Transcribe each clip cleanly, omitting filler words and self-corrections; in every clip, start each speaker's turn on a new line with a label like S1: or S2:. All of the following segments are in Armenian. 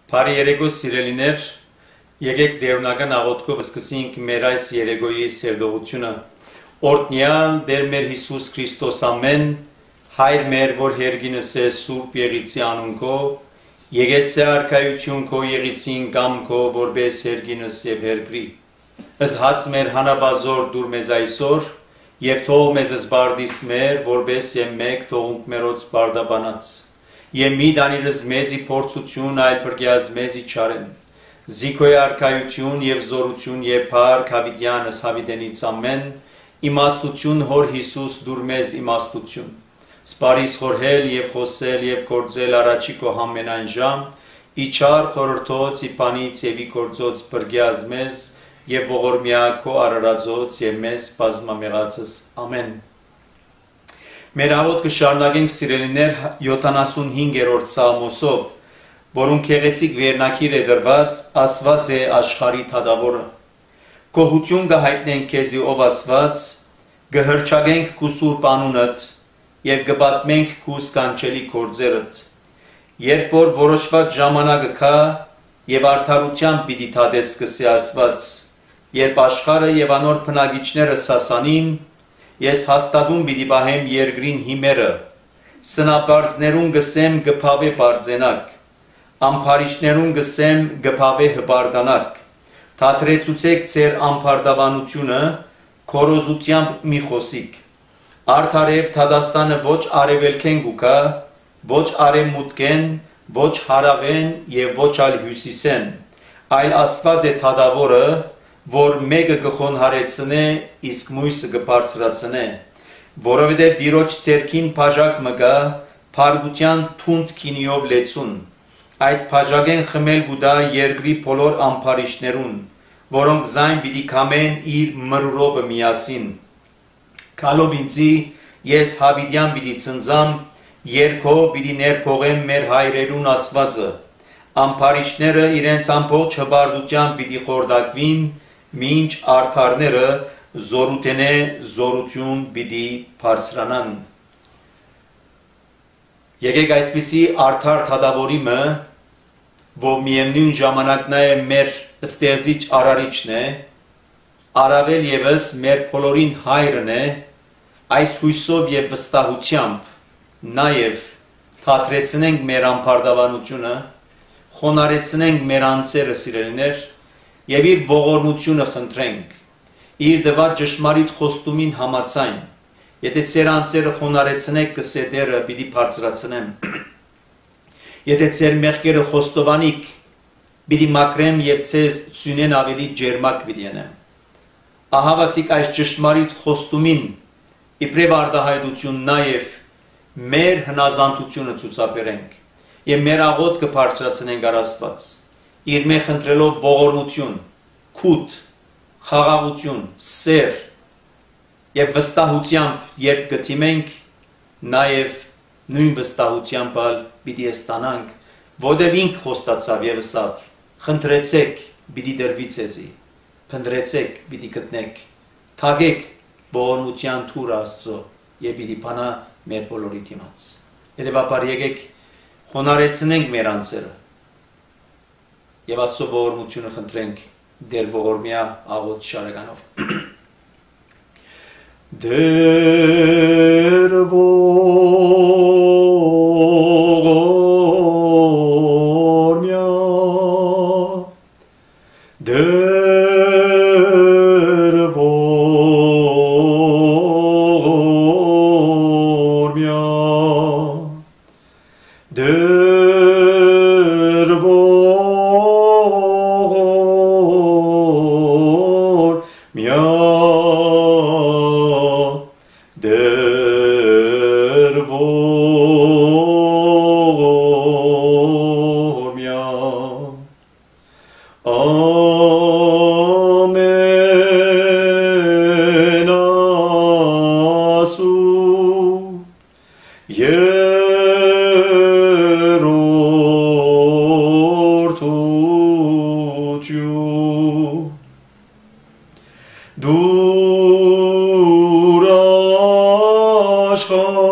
S1: Բարի երեկո սիրելիներ, եկեք դերունական աղոթքով սկսենք մեր այս երեկոյի սերտողությունը։ Օրհնյալ Տեր մեր Հիսուս Քրիստոս ամեն, Հայր մեր, որ հերգինս է Սուրբ Եղիցի անունքով, եկես է արքայություն քո Եղիցին կամ քո որպես հերգինս եւ հերգրի։ Ըսհաց մեր հանաբազոր դուր մեզ այսօր եւ թող մեզ զբարդիս մեր, որպես եւ մեկ թողունք մերոց բարդաբանած։ Եվ մի դանիրս մեզի փորձություն այլ բրգյազ մեզի չարեն, զիքոյ արքայություն և զորություն և փառք հավիտյանս հավիտենից ամեն, իմաստություն հոր Հիսուս դուր մեզ իմաստություն, սպարիս խորհել և խոսել և գործել առաջի քո ամենայն ժամ, իչար խորհրդոց իպանից և իգործոց բրգյազ մեզ և ողորմյա քո արարածոց և մեզ բազմամեղացս ամեն։ Մեր աղոթքը շարունակենք սիրելիներ 75-րդ Սաղմոսով, որում գեղեցիկ վերնագիր է դրված, ասված է աշխարհի թագավորը։ Գոհություն կհայտնենք քեզի ով Աստված, կհռչակենք քո սուրբ անունդ եւ կպատմենք քո սքանչելի գործերդ։ Երբ որ որոշված ժամանակը կա եւ արդարությամբ պիտի թադեսկսի Աստված, երբ աշխարհը եւ անոր բնակիչները սասանին, ես հաստատում պիտի պահեմ երկրին հիմերը, սնապարծներուն գսեմ գփավե բարձենակ, ամփարիչներուն գսեմ գփավե հբարդանակ, թատրեցուցեք ձեր ամփարտավանությունը, քորոզությամբ մի խոսիկ, արդարև թադաստանը ոչ արևելքեն գուկա, ոչ արևմուտքեն, ոչ հարավեն եւ ոչ այլ հյուսիսեն, այլ Աստված է թագավորը, որ մեկը կխոնհարեցնե, իսկ մույսը կբարձրացնե, որովհետև Տիրոջ ձեռքին բաժակ մգա, փարգության թունդ քինիով լեցուն, այդ բաժակեն խմել գուտա երկրի բոլոր ամփարիչներուն, որոնք զայն պիտի քամեն իր մրուրովը միասին, քալով ինձի ես հավիտյան պիտի ցնծամ, երկով պիտի ներփողեմ մեր հայրերուն Աստվածը, ամփարիչները իրենց ամբողջ հբարդությամբ պիտի խորդակվին, մինչ արդարները զորութենե զորություն պիտի բարձրանան։ Եկեք այսպիսի արդար թագավորիմը, որ միևնույն ժամանակ նաև մեր ստեղծիչ արարիչն է, առավել ևս մեր բոլորին հայրն է, այս հույսով եւ վստահությամբ նաև թատրեցնենք մեր ամփարտավանությունը, խոնարեցնենք մեր անձերը սիրելիներ եւ իր ողորմությունը խնդրենք, իր դված ճշմարիտ խոստումին համաձայն, եթե ձեր անձերը խոնարեցնեք կսետերը պիտի բարձրացնեմ, եթե ձեր մեղքերը խոստովանիք, պիտի մաքրեմ եւ ձեզ ծյունեն ավելի ջերմակ պիտի անեմ, ահավասիկ այս ճշմարիտ խոստումին, իբրև արտահայտություն նաեւ մեր հնազանդությունը ցուցաբերենք եւ մեր աղոթքը բարձրացնենք առ Աստված, իր մեջ խնդրելով ողորմություն, քութ, խաղաղություն, սեր եւ վստահությամբ երբ գտիմենք, նաեւ նույն վստահությամբ պիտի ստանանք, որտեղ ինք խոստացավ եւ ասավ. խնդրեցեք, պիտի դրվի ձեզի, փնտրեցեք, պիտի գտնեք, թագեք ողորմության թուր Աստծո եւ պիտի բանա մեր բոլորի դիմաց։ Հետեւաբար եկեք խոնարեցնենք մեր անձերը եւ Աստծո ողորմությունը խնդրենք դեր ողորմյա աղոթ շարականով։ Դեր ողորմյա, դեր ողորմյա, դեր ողորմյա, դեր ողորմյա, ամեն ասու երորդություն դուր աշխարհիս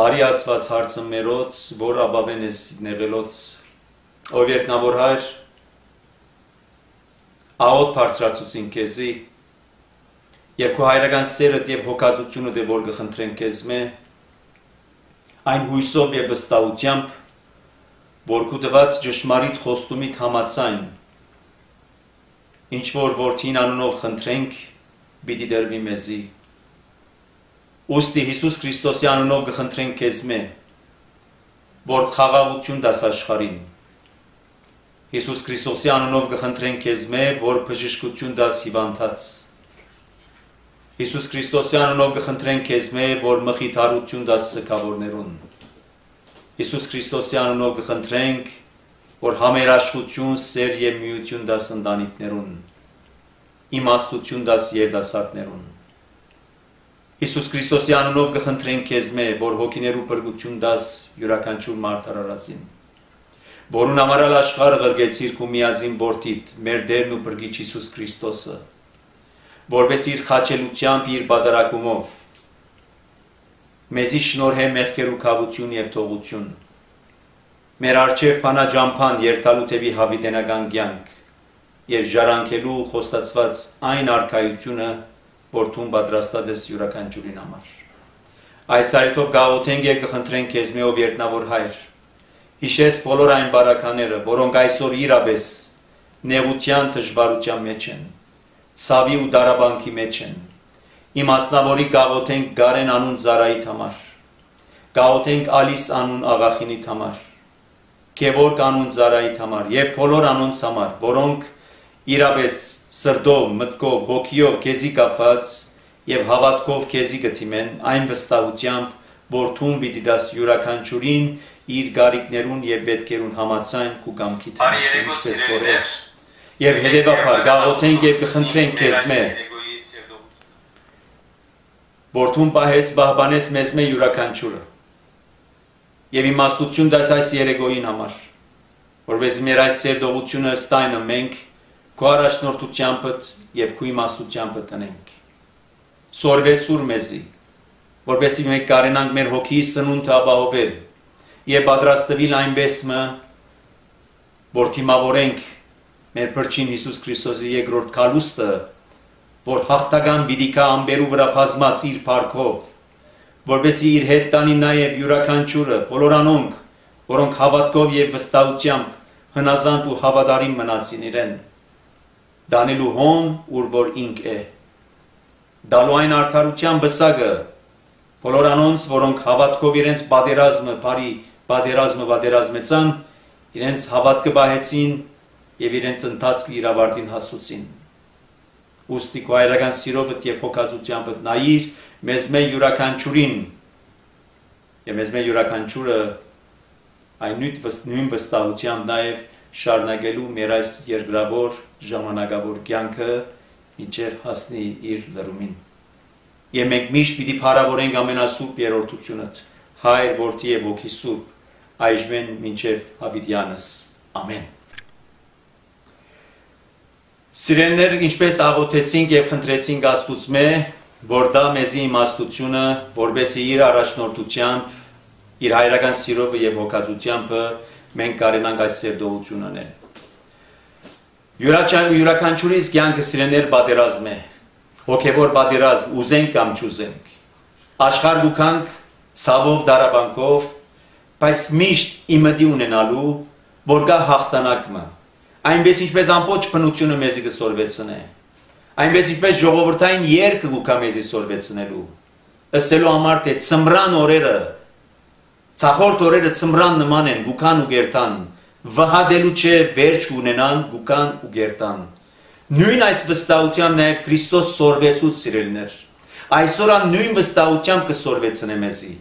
S1: Արի ասված հարցը մերոց, որ աբավեն ես նեղելոց, ով երտնավոր հայր, աղոտ պարծրացուցին կեզի, և քո հայրական սերըտ և հոգածությունը դե որ գխնդրեն կեզ մե, այն հույսով և վստահությամբ, որ քու դված ճշմարիտ խոստումիդ համացայն, ինչ որ որդին անունով խնդրենք, պիտի դրվի մեզի, Ուստի Հիսուս Քրիստոսի անունով գխնդրենք քեզ մե, որ խաղաղություն դաս աշխարհին։ Հիսուս Քրիստոսի անունով գխնդրենք քեզ մե, որ բժշկություն դաս հիվանդած։ Հիսուս Քրիստոսի անունով գխնդրենք քեզ մե, որ մխիթարություն դաս սգավորներուն։ Հիսուս Քրիստոսի անունով գխնդրենք, որ համերաշխություն, սեր եւ միություն դաս ընտանիքներուն։ Իմաստություն դաս երդասարտներուն։ Հիսուս Քրիստոսի անունով գխնդրենք քեզ մե, որ հոգիներու բրգություն դաս յուրաքանչյուր մարդ արարածին, որուն ամարալ աշխարհը ղրգեցիր քու միածին որդիդ, մեր Տերն ու բրգիչ Հիսուս Քրիստոսը, որպես իր խաչելությամբ, իր բادرակումով, մեզի շնորհե մեղքերու քավություն եւ թողություն, մեր արչեւ փանաջամփան երթալու թեւի հավիտենական կյանք եւ ժառանգելու խոստացված այն արքայությունը, որ թուն պատրաստած ես յուրաքանչյուրին համար։ Այս այթով գաղութենք եւ կխնդրենք քեզ մեով երտնավոր հայր, հիշես բոլոր այն բարակաները, որոնք այսօր իրապես նեղության դժվարության մեջ են, ցավի ու դարաբանքի մեջ են։ Իմ ասնավորի գաղութենք Գարեն անուն Զարայիդ համար, գաղութենք Ալիս անուն Աղախինիդ համար, Գևորգ անուն Զարայիդ համար եւ բոլոր անոնց համար, որոնք իրապես սրդով, մտքով, հոգիով քեզի կապված եւ հավատքով քեզի գտիմեն այն վստահությամբ, որ թուն պիտի դաս յուրաքանչյուրին իր գարիկներուն եւ պետքերուն համացայն ու կամքի թանցին եւ հետեւաբար գաղութենք եւ կխնդրենք քեզ մե, որ թուն պահես բահբանես մեզ մե յուրաքանչյուրը եւ իմաստություն դաս այս երեգոյին համար, որպես մեր այս սերդողությունը ստայնը մենք քո առաջնորդությամբ եւ քո իմաստությամբ տնենք։ Սորվեցուր մեզի, որպեսզի մենք կարենանք մեր հոգի սնունդը ապահովել եւ պատրաստվել այնպես մը, որ թիմավորենք մեր Փրկին Հիսուս Քրիստոսի երկրորդ քալուստը, որ հաղթական պիտի կա ամբերու վրա բազմած իր փառքով, որպեսզի իր հետ տանի նաեւ յուրաքանչյուրը, բոլոր անոնք, որոնք հավատքով եւ վստահությամբ հնազանդ ու հավատարիմ մնացին իրեն, դանելու հոն, ուր որ ինք է։ Դալու այն արդարության բսակը, բոլոր անոնց, որոնք հավատքով իրենց պատերազմեցան, իրենց հավատքը բահեցին և իրենց ընթացքը իր ավարտին հասցուցին։ Ուստի քո հայրական սիրովդ և հոգածությամբ նայիր մեզ մեր յուրաքանչյուրին և մեզ մեր յուրաքանչյուրը այն նույն վստահությամբ նաև շարունակելու մեր այս երկրավոր ժամանակավոր կյանքը մինչև հասնի իր լրումին։ Եվ մենք միշտ պիտի փառավորենք ամենասուրբ երրորդությունդ, Հայր, Որդի և Հոգի Սուրբ, այժմեն մինչև հավիտյանս։ Ամեն։ Սիրելիներ, ինչպես աղոթեցինք և խնդրեցինք Աստուծմե, որ դա մեզի իմաստությունը, որպեսզի իր առաջնորդությամբ, իր հայրական սիրով և հոգածությամբ մենք կարենանք այս սերտողություն անել։ Յուրաքանչյուրիս կյանքը սիրելիներ պատերազմ է, հոգևոր պատերազմ, ուզենք կամ չուզենք, աշխարհ գուքանք ցավով դարաբանքով, բայց միշտ իմդի ունենալու, որ կա հաղթանակը, այնպես ինչպես ամբողջ բնությունը մեզի կսորվեցնե, այնպես ինչպես ժողովրդային երգը գուքա մեզի սորվեցնելու, ըսելու համար թե ծմրան օրերը, ցախորդ օրերը ծմրան նման են, գուքան ու գերտան, վհադելու չէ վերջ ունենան, գուքան ու գերտան։ Նույն այս վստահությամբ նաև Քրիստոս սորվեցուց սիրելիներ, այսօր նույն վստահությամբ կսորվեցնե մեզի,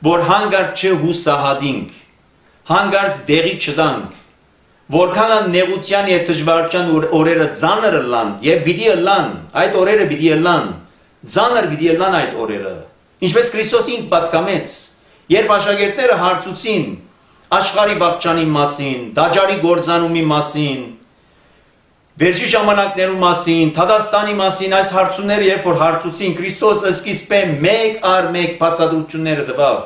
S1: որ հանգարց չհուսահատինք, հանգարց դեղի չտանք, որքան նեղության և դժվարության օրերը ծանր ըլլան և պիտի ըլլան, այդ օրերը պիտի ըլլան, ծանր պիտի ըլլան այդ օրերը, ինչպես Քրիստոս ինք պատկամեց, երբ աշակերտները հարցուցին աշխարհի վախճանի մասին, դաջարի գործանումի մասին, վերջի ժամանակներու մասին, Թադաստանի մասին, այս հարցումները երբ որ հարցուցին, Քրիստոս սկիզբը մեկ առ մեկ բացատրությունները տվավ,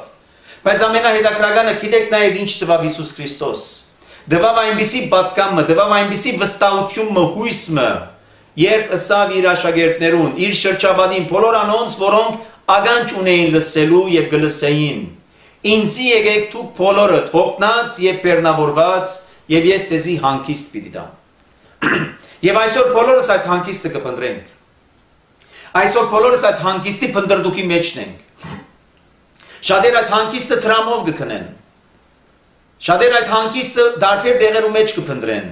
S1: բայց ամենահետաքրքրականը գիտեք նաև ինչ տվավ Հիսուս Քրիստոս, տվավ այնպիսի պատկամը, տվավ այնպիսի վստահությունը, հույսը, երբ ըսավ իր աշակերտներուն, իր շրջապատին, բոլոր անոնց, որոնք ականջ ունեին լսելու և կլսեին, ինձի եկեք դուք բոլորդ հոգնած և բեռնավորված, և ես ձեզի հանգիստ պիտի տամ։ Եվ այսօր բոլորս այդ հանգիստը կփնտրենք։ Այսօր բոլորս այդ հանգիստի փնտրտուքի մեջն ենք։ Շատեր այդ հանգիստը տրամով կքնեն։ Շատեր այդ հանգիստը դարբեր դեղերու մեջ կփնտրեն։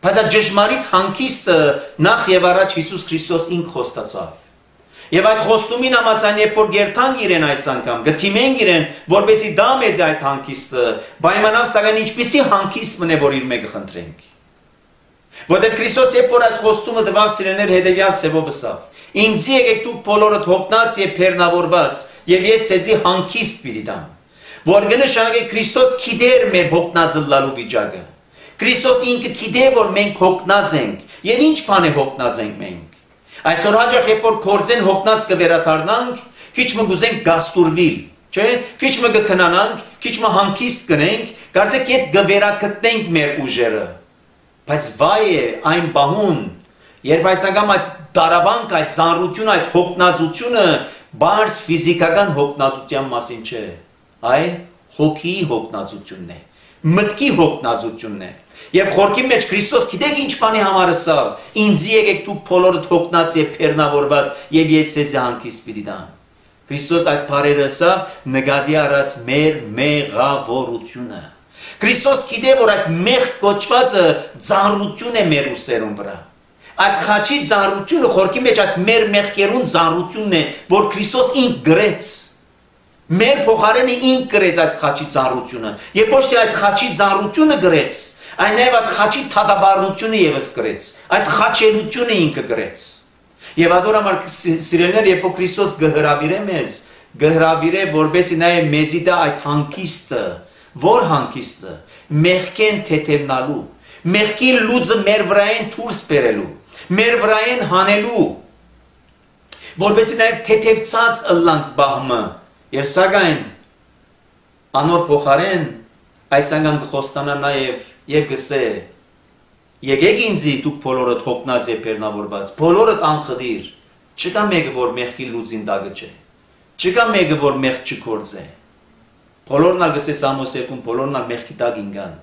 S1: Բայց այդ ճշմարիտ հանգիստը նախ եւ առաջ Հիսուս Քրիստոս ինք խոստացավ։ Եվ այդ խոստումին համաձայն երբ որ գերտանք իրեն այս անգամ, գտիմենք իրեն, որպեսզի դա մեզ այդ հանգիստը, պայմանավ սակայն ինչպիսի հանգիստ մնե, որ իր մեկը խնդրենք։ Որտեղ Քրիստոս երբ որ այդ խոստումը տվավ սիրելիներ հետևյալ ցևով ըսավ. Ինձի եկեք դուք բոլորդ հոգնած եւ բեռնավորված, եւ ես ձեզի հանգիստ պիտի տամ։ Որ կնշանակի Քրիստոս գիտեր մեր հոգնած ըլլալու վիճակը։ Քրիստոս ինքը գիտե, որ մենք հոգնած ենք, եւ ինչ բան է հոգնած ենք մենք։ Այսօր հաջող երբ որ կորձեն հոգնած կվերադառնանք, քիչ մը գուզենք գաստուրվիլ, չէ՞, քիչ մը կքնանանք, քիչ մը հանգիստ կնենք, կարծեք այդ կվերակտնենք մեր ուժերը։ Բայց վայ է այն բահուն, երբ այս անգամ այդ դարաբանք, այդ ծանրությունը, այդ հոգնածությունը բարձ ֆիզիկական հոգնածության մասին չէ, այլ հոգիի հոգնածությունն է, մտքի հոգնածությունն է։ Եվ խորքի մեջ Քրիստոս գիտեք ինչ բանի համար ըսավ. Ինձի եկեք դուք բոլորդ հոգնած եւ բեռնավորված եւ ես ձեզ հանգիստ պիտի տամ։ Քրիստոս այդ բառերը ըսավ նկատի առած մեր մեղավորությունը։ Քրիստոս գիտե որ այդ մեղ կոչվածը ծանրություն է մեր ուսերուն վրա։ Այդ խաչի ծանրությունը խորքի մեջ այդ մեր մեղքերուն ծանրությունն է, որ Քրիստոս ինք գրեց։ Մեր փոխարենը ինք գրեց այդ խաչի ծանրությունը։ Եվ ոչ թե այդ խաչի ծանրությունը գրեց, այն նաև այդ խաչի թադաբարությունը եւս գրեց, այդ խաչելությունը ինքը գրեց։ Եվ ադորամար սիրելիներ, երբ որ Քրիստոս գհրավիրե մեզ, գհրավիրե որպեսզի նաև մեզի դա այդ հանգիստը, որ հանգիստը, մեղքեն թեթևնալու, մեղքի լուծը մեր վրայեն դուրս բերելու, մեր վրայեն հանելու, որպեսզի նաև թեթևցած ըլլանք բահմը, եւ սակայն անոր փոխարեն այս անգամ կխոստանա նաև եւ գսե եկեք ինձի դուք բոլորդ հոգնած եւ բեռնավորված, բոլորդ անխդիր, չկա մեկը որ մեղքի լուծին տակը չէ, չկա մեկը որ մեղք չկործե, բոլորն ալ գսե Սամոս 2, բոլորն ալ մեղքի տակ ինգան,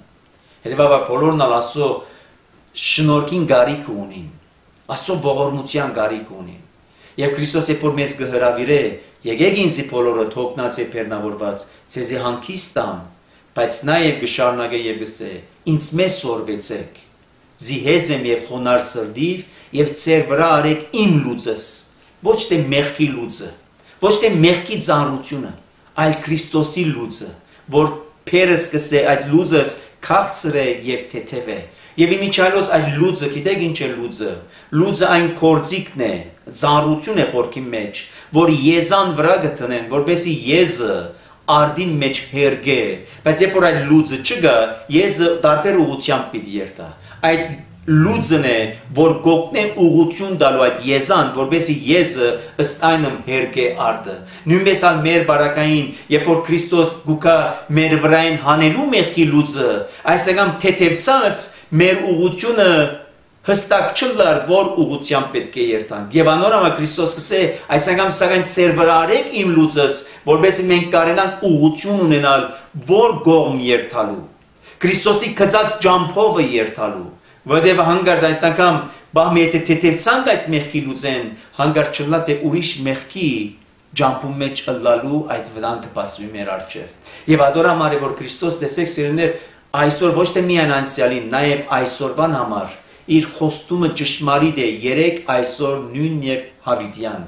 S1: հետեւաբար բոլորն ալ ասո
S2: շնորհքին գարիք ունին, Աստծո ողորմության գարիք ունին։ Եվ Քրիստոս երբ որ մեզ կհրավիրե, եկեք ինձի բոլորդ հոգնած եւ բեռնավորված, ցեզի հանգիստ տամ, բայց նաեւ կշարունակե եւ գսե, ինձ մեզ սորվեցեք, զիհեզ եմ եւ խոնար սրդիվ եւ ծեր վրա արեք իմ լուծս, ոչ թե մեղքի լուծը, ոչ թե մեղքի ծանրությունը, այլ Քրիստոսի լուծը, որ Փերս կսե այդ լուծս քաղցր է եւ թեթև է։ Եվ իմիջիալոց այդ լուծը, գիտեք ինչ է լուծը։ Լուծը այն կորձիկն է, ծանրություն է խորքի մեջ, որ եզան վրա գտնեն, որպեսի եզը արդին մեջ հերգե, բայց երբ որ այդ լուծը չգա, եզը տարբեր ուղղությամբ պիտի երթա։ Այդ լուծն է, որ գողնե ուղղություն տալու այդ եզան, որպեսի եզը ըստ այնմ հերգե արդը։ Նույնպես ալ մեր բարակային, երբ որ Քրիստոս գուկա մեր վրային հանելու մեղքի լուծը, այսինքն թեթևցած մեր ուղղությունը հստակ չլար, որ ուղղությամբ պետք է երթանք։ Եվ անորամա Քրիստոս կսե, այսինքն սակայն ծեր վրա արեք իմ լուծս, որպեսի մենք կարենանք ուղղություն ունենալ, որ գողմ երթալու։ Քրիստոսի գծած ջամփովը երթալու։ Որտեւ հանգարց այս անգամ բահմի եթե թեթևցանք այդ մեղքի լուծեն, հանգարց չլա թե ուրիշ մեղքի ջամփում մեջ ըլլալու այդ վտանգը բացվի մեր առջև։ Եվ ադորամար է որ Քրիստոս տեսեք սիրելիներ, այսօր ոչ թե միայն անցյալին, նաև այսօրվան համար իր խոստումը ճշմարիտ է երեք այսօր նույն եւ հավիտյան։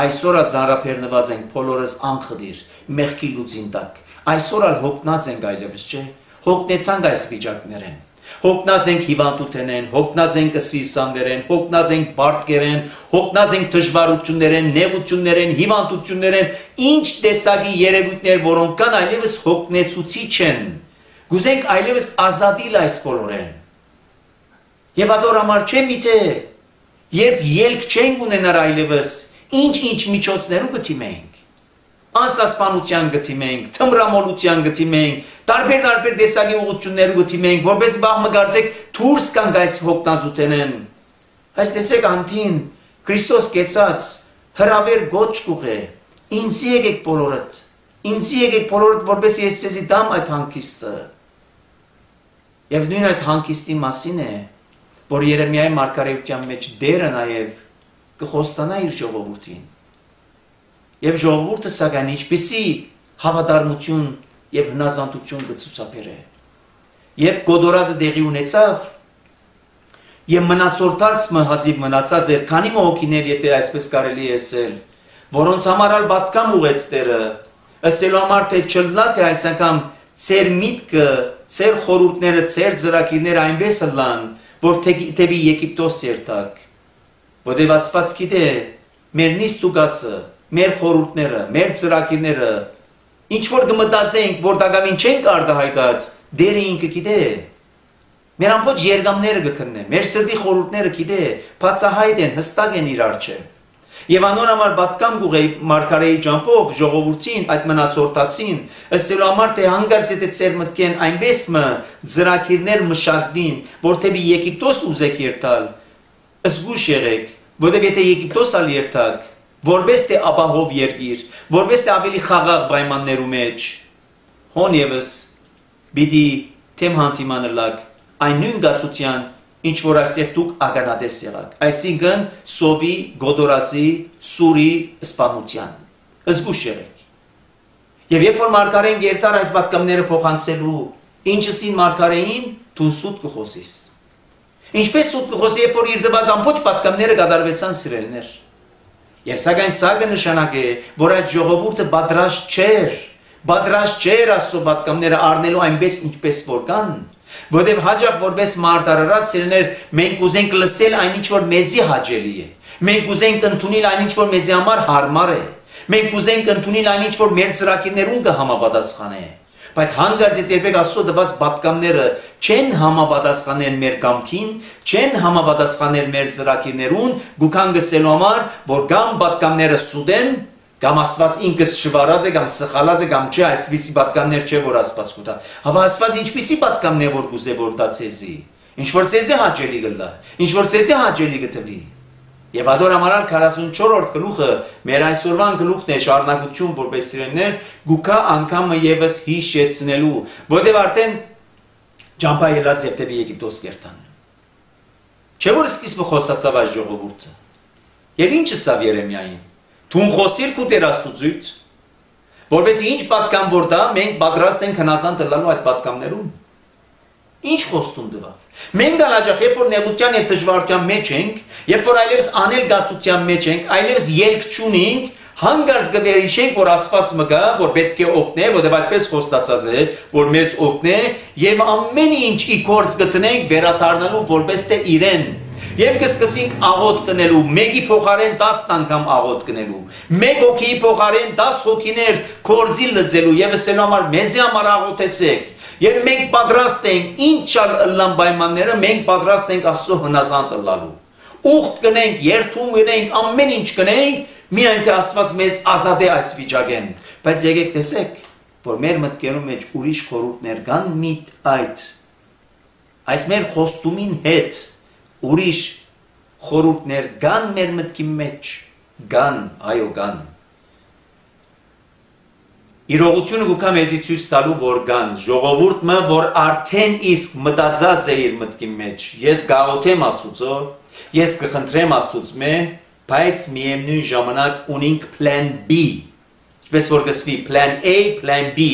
S2: Այսօր ծանրաբեռնված ենք բոլորս անխդիր մեղքի լուծին տակ։ Այսօր ալ հոգնած ենք այլևս, չէ՞։ Հոգնեցանք այս վիճակներեն։ Հոգնած ենք հիվանդութենեն, հոգնած ենք սիսաններեն, հոգնած ենք բարդկերեն, հոգնած ենք դժվարություններեն, նեղություններեն, հիվանդություններեն, ինչ տեսակի երևույթներ, որոնք կան այլևս հոգնեցուցիչ են։ Գուզենք այլևս ազատիլ այս բոլորեն։ Եվ ադորամար չէ միթե, երբ ելք չենք ունենար այլևս, ինչ միջոցներու գտիմենք, անսասպանության գտիմենք, թմրամոլության գտիմենք, տարբեր տեսակի ուղղություններու գտիմենք, որպես բաղ մգարձեք թուրս կանք այս հոգնածութենեն։ Այս տեսեք անտին, Քրիստոս կեցած, հրավեր գոչ կուղե, ինձի եկեք բոլորդ, որպես ես սեզի դամ այդ հանգիստը։ Եվ նույն այդ հանգիստի մասին է, որ Երեմիայի մարգարեության մեջ դերը նաև կխոստանա իր ժողովրդին։ Եվ ժողովուրդը սակայն ինչպիսի հավատարմություն եւ հնազանդություն կցուցաբերե։ Երբ գոդորածը տեղի ունեցավ, եւ մնացորդած հազիվ մնացած էր, քանի մոհոքիներ, եթե այսպես կարելի է ասել, որոնց համար ալ պատկամ ուղեց Տերը, ասելու համար թե չլնա թե այս անգամ ծեր միտքը, ծեր խորհուրդները, ծեր ծրագիրները այնպես լան, որ թեպի Եգիպտոս երթակ, որտեղ Աստված գիտե մեր նիստուգացը, մեր խորհուրդները, մեր ծրագիրները, ինչ որ կմտածենք, որ դակամին չենք արտահայտած, դերը ինքը գիտե։ Մեր ամբողջ երգամները կքննե, մեր սրտի խորհուրդները գիտե, բացահայտ են, հստակ են իր առջև։ Եվ անոնհամար պատկամ գուղե մարգարեի ջամփով ժողովրդին այդ մնացորդացին, ըսելու համար թե հանգարց եթե ծեր մտքեն այնպես ծրագիրներ մշակվին, որ թեպի Եգիպտոս ուզեք երթալ, զգուշ եղեք, որտեղ եթե Եգիպտոս ալ երթակ, որպես թե ապահով երկիր, որպես թե ավելի խաղաղ պայմաններու մեջ, հոն եւս պիտի թեմ հանդիմանալակ այն նույն գացության ինչ որ այստեղ դուք ականատես եղաք, այսինքն սովի, գոդորածի, սուրի սպանության, զգուշ եղեք։ Եվ երբ որ մարգարեն երթար այս պատկամները փոխանցելու, ինչսին մարգարեին դու սուտ կխոսես։ Ինչպես սուտ կխոսի, երբ որ իր դված ամբողջ պատկամները կատարվեցան սիրելներ։ Եվ սակայն սա կնշանակե, որ այդ ժողովուրդը պատրաստ չէր Աստծո պատկամները առնելու այնպես ինչպես որ կան, որտեղ հաջող որպես մարտարարած սիրելներ մենք ուզենք լսել այնինչ որ մեզի հաճելի է, մենք ուզենք ընդունել այնինչ որ մեզի համար հարմար է, մենք ուզենք ընդունել այնինչ որ մեր ծրագիրներուն կհամապատասխանե, բայց հանգարց երբեք Աստծո տված պատկամները չեն համապատասխանել մեր կամքին, չեն համապատասխանել մեր ծրագիրներուն, գուքան գսելու համար, որ կամ պատկամները սուդեն, կամ Աստված ինքս շվարած է, կամ սխալած է, կամ չէ, այսպիսի պատկաններ չէ, որ Աստված կուտա։ Հապա Աստված ինչպիսի պատկանն է, որ գուզե որ դա ցեզի։ Ինչ որ ցեզի հաճելի գլա, ինչ որ ցեզի հաճելի գտվի։ Եվ ադորամարալ 44-րդ գլուխը մեր այսօրվան գլուխն է շարունակություն որպես սիրելիներ, գուքա անգամը եւս հիշեցնելու, որտեղ արդեն ջամփա ելած եւ դեպի Եգիպտոս կերտան։ Չէ որ սկիզբը խոսացավ այս ժողովուրդը։ Եվ ինչ ասավ Երեմիային։ Թուն խոսիր քու Տեր Աստուծույց, որովհետեւ ինչ պատկամ որ դա մենք պատրաստ ենք հնազանդ լալու այդ պատկամներուն։ Ինչ խոստում տվավ։ Մենք ալաջախ երբ որ նեղության եւ դժվարության մեջ ենք, երբ որ այլևս անել գացության մեջ ենք, այլևս ելք չունենք, հանգարց գվերիշենք, որ Աստված մգա, որ պետք է օգնե, որովհետև այդպես խոստացած է, որ մեզ օգնե, եւ ամեն ինչ ի գործ գտնենք վերաթարնալու որպես թե իրեն։ Եվ կսկսենք աղոտ կնելու, մեկի փոխարեն 10 անգամ աղոտ կնելու, մեկ հոգի փոխարեն 10 հոգիներ կորձի լծելու եւ ասելու համար մեզի համար աղոթեցեք։ Եվ մենք պատրաստ ենք ինչ ալլան պայմանները, մենք պատրաստ ենք Աստծո հնազանդ լալու։ Ուխտ կնենք, երթում կնենք, ամեն ինչ կնենք, միայն թե Աստված մեզ ազատ է այս վիճակեն։ Բայց եկեք տեսեք, որ մեր մտքերում մեջ ուրիշ խորհուրդներ կան միտ այդ։ Այս մեր խոստումին հետ ուրիշ խորհուրդներ կան մեր մտքի մեջ, կան, այո կան։ Իրողությունը գուքա մեզի ցույց տալու որ կան ժողովուրդը, որ արդեն իսկ մտածած է իր մտքի մեջ։ Ես գաղութեմ Աստուծո, ես կխնդրեմ Աստուծմե, բայց միևնույն ժամանակ ունենք plan B։ Ինչպես որ գսվի plan A, plan B։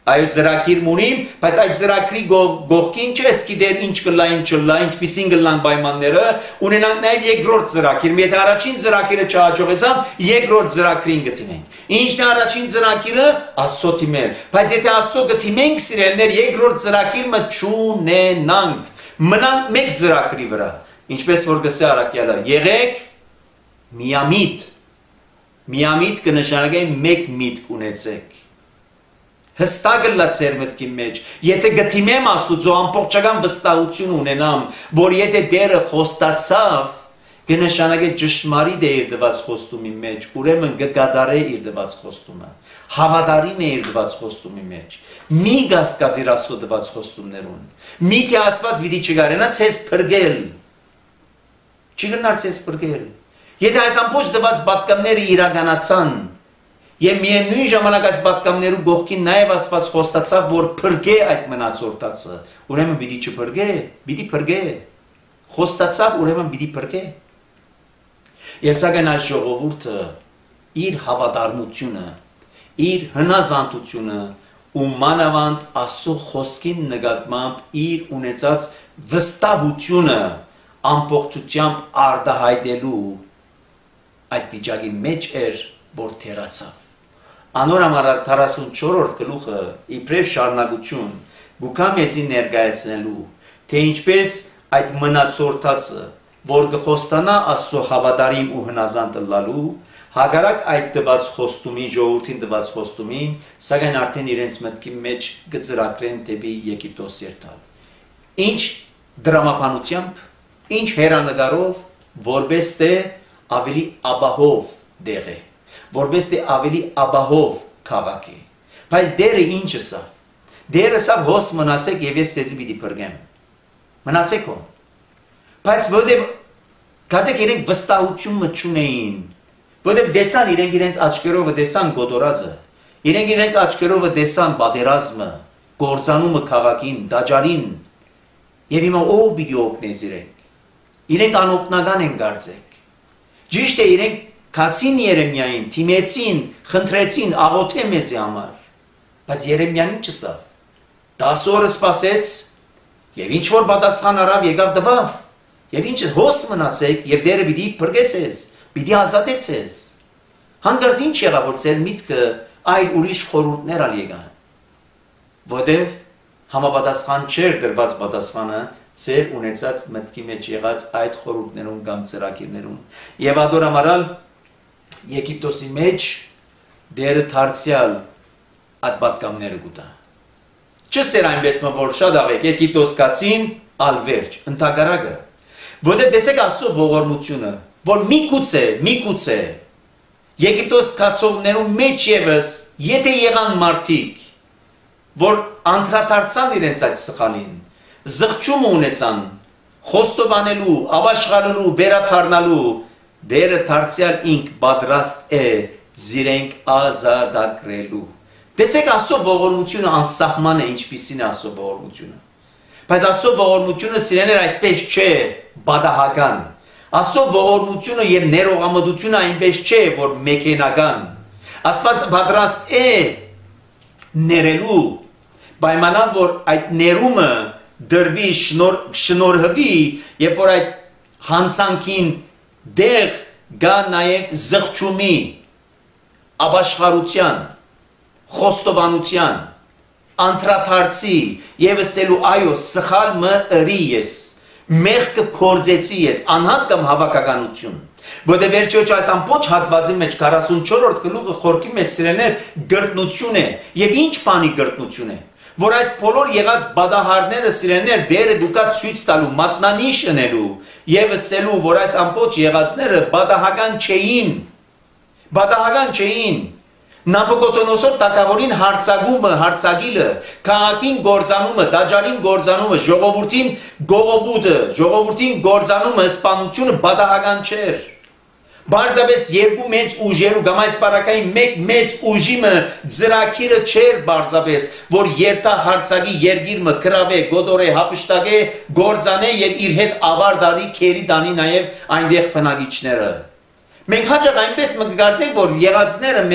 S2: Այո ծրագիր ունիմ, բայց այդ ծրագրի գողքին չես գիտեր ինչ կլա, ինչ չլա, ինչպիսին կլան պայմանները, ունենանք նաև երկրորդ ծրագիր։ Եթե առաջին ծրագիրը չհաջողեցավ, երկրորդ ծրագրին գտինենք։ Ինչն է առաջին ծրագիրը, Աստծո թիմել։ Բայց եթե Աստծո գտիմենք սիրելներ, երկրորդ ծրագիրը չունենանք։ Մնանք մեկ ծրագրի վրա։ Ինչպես որ գսե Արաքյալը, եղեք միամիտ։ Միամիտ կնշանակի մեկ միտք ունեցեք։ Հստակ լա ծեր մտքի մեջ, եթե գտիմեմ Աստուծո ամբողջական վստահություն ունենամ, որ եթե Տերը խոստացավ, կնշանակի ճշմարիտ է իր դված խոստումի մեջ, ուրեմն կկատարե իր դված խոստումը, հավատարիմ է իր դված խոստումի մեջ, մի կասկածիր Աստծո դված խոստումներուն, միթե Աստված պիտի չկարենա ցես փրկել, չի գնար ցես փրկել, եթե այս ամբողջ դված պատկամները իրականացան, Եվ միևնույն ժամանակ այս պատկամներու գողքին նաև Աստված խոստացավ, որ փրկե այդ մնացորդածը, ուրեմն պիտի չփրկե, պիտի փրկե, խոստացավ, ուրեմն պիտի փրկե։ Եվ սակայն այս ժողովուրդը իր հավատարմությունը, իր հնազանդությունը ու մանավանդ Աստծո խոսքին նկատմամբ իր ունեցած վստահությունը ամբողջությամբ արտահայտելու այդ վիճակի մեջ էր, որ թերացավ։ Անոր համար 44-րդ գլուխը իբրև շարունակություն գուքա մեզի ներկայացնելու, թե ինչպես այդ մնացորդածը, որ կխոստանա Աստծո հավատարիմ ու հնազանդ լալու, հակառակ այդ տված խոստումին, ժողովրդին տված խոստումին, սակայն արդեն իրենց մտքի մեջ կծրագրեն դեպի Եգիպտոս երթալ։ Ինչ դրամապանությամբ, ինչ հերանեկարով, որպես թե ավելի ապահով դեղ է, որպես թե ավելի ապահով քաղաք է։ Բայց դերը ինչ ասա։ Դերը ասա հոս մնացեք եւ ես ձեզ պիտի փրկեմ։ Մնացեք հո։ Բայց որտեւ գազեք իրենք վստահություն չունեին, որտեւ դեսան իրենց աչքերով դեսան գոտորածը, իրենց աչքերով դեսան պատերազմը, գործանումը քաղաքին, դաջարին, եւ հիմա ով պիտի օգնես իրենք։ Իրենք անօգնական են գարձեք։ Ճիշտ է իրենք Քացին Երեմիային, թիմեցին, խնդրեցին, աղոթե մեզի համար, բայց Երեմիան ինչ ասավ, 10 օր սպասեց, եւ ինչ որ պատասխան արավ եկավ տվավ, եւ ինչ հոս մնացեք, եւ դերը պիտի փրկեցես, պիտի ազատեցես, հանգարց ինչ եղավ, որ ձեր միտքը այլ ուրիշ խորհուրդներ ալ եկան, որտեւ համապատասխան չէր դրված պատասխանը, ձեր ունեցած մտքի մեջ եղած այդ խորհուրդներուն կամ ծրագիրներուն, եւ ադորամարալ Եգիպտոսի մեջ դերը դարձյալ այդ պատկամները գուտա։ Չսեր այնպես որ շատ աղեք Եգիպտոս կացին ալվերջ, ընդհակառակը, որտեղ տեսեք Աստծո ողորմությունը, որ միգուցե Եգիպտոս կացողներու մեջ եւս, եթե եղան մարդիկ, որ անդրադարձան իրենց այդ սխալին, զղջում ունեցան, խոստովանելու, ապաշխարելու, վերաթարնալու, դերը դարձյալ ինք պատրաստ է զիրենք ազատագրելու։ Տեսեք Աստծո ողորմությունը անսահման է, ինչպիսին է Աստծո ողորմությունը։ Բայց Աստծո ողորմությունը սիրելիներ այսպես չէ բադահական։ Աստծո ողորմությունը եւ ներողամտությունը այնպես չէ որ մեքենական։ Աստված պատրաստ է ներելու, պայմանով որ այդ ներումը դրվի շնորհվի, երբ որ այդ հանցանքին դեղ գա նաև զղջումի, ապաշխարության, խոստովանության, անդրադարձի եւ ասելու այո սխալ մը ըրի ես, մեղքը կորձեցի ես, անհատ կամ հավաքականություն, որտեղ վերջոջ այս ամբողջ հատվածի մեջ 44-րդ գլուխը խորքի մեջ սիրելիներ գրտնություն է եւ ինչ բանի գրտնություն է, որ այս բոլոր եղած բադահարները սիրելիներ դերը դուքա ցույց տալու մատնանիշ ընելու եւ ասելու որ այս ամբողջ եղածները բադահական չէին Նաբուկոդոնոսոր թագավորին հարցագումը, հարցագիլը, քաղաքին գործանումը, տաճարին գործանումը, ժողովրդին գողոբուդը, ժողովրդին գործանումը, սպանությունը բադահական չէր։ Բարձրապես երկու մեծ ուժերու կամ այս պարակային մեկ մեծ ուժիմը ծրագիրը չէր բարձրապես, որ երթա հարցագի երգիրը կրավե, գոդորե, հապշտակե, գործանե եւ իր հետ ավարտարի քերի տանի նաեւ այնտեղ ֆնագիչները։ Մենք հաճախ այնպես մտածենք, որ եղածները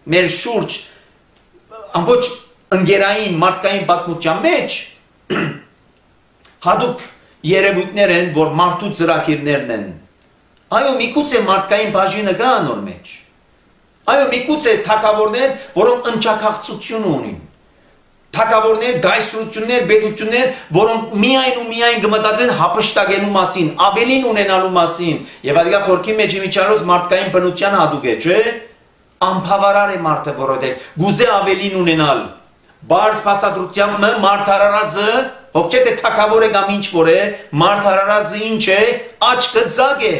S2: մեր շուրջ ամբողջ ընկերային մարդկային պատմության մեջ հատուկ երևույթներ են, որ մարդու ծրագիրներն են։ Այո, միգուցե մարդկային բաժինը կա նոր մեջ։ Այո, միգուցե թագավորներ, որոնք ընչակաղցություն ունին։ Թագավորներ, գայսրություններ, բեդություններ, որոնք միայն ու միայն կմտածեն հապշտակելու մասին, ավելին ունենալու մասին, եւ այդքան խորքի մեջ իմիջիալոց մարդկային բնության հատուկ է, չէ՞։ Անփավարար է մարդը, որովհետև գուզե ավելին ունենալ։ Բարձ փաստադրությամբ մարդարարածը, հոգ չէ թակավոր է կամ ինչ որ է, մարդարարածը ինչ է, աչքը ձագ է։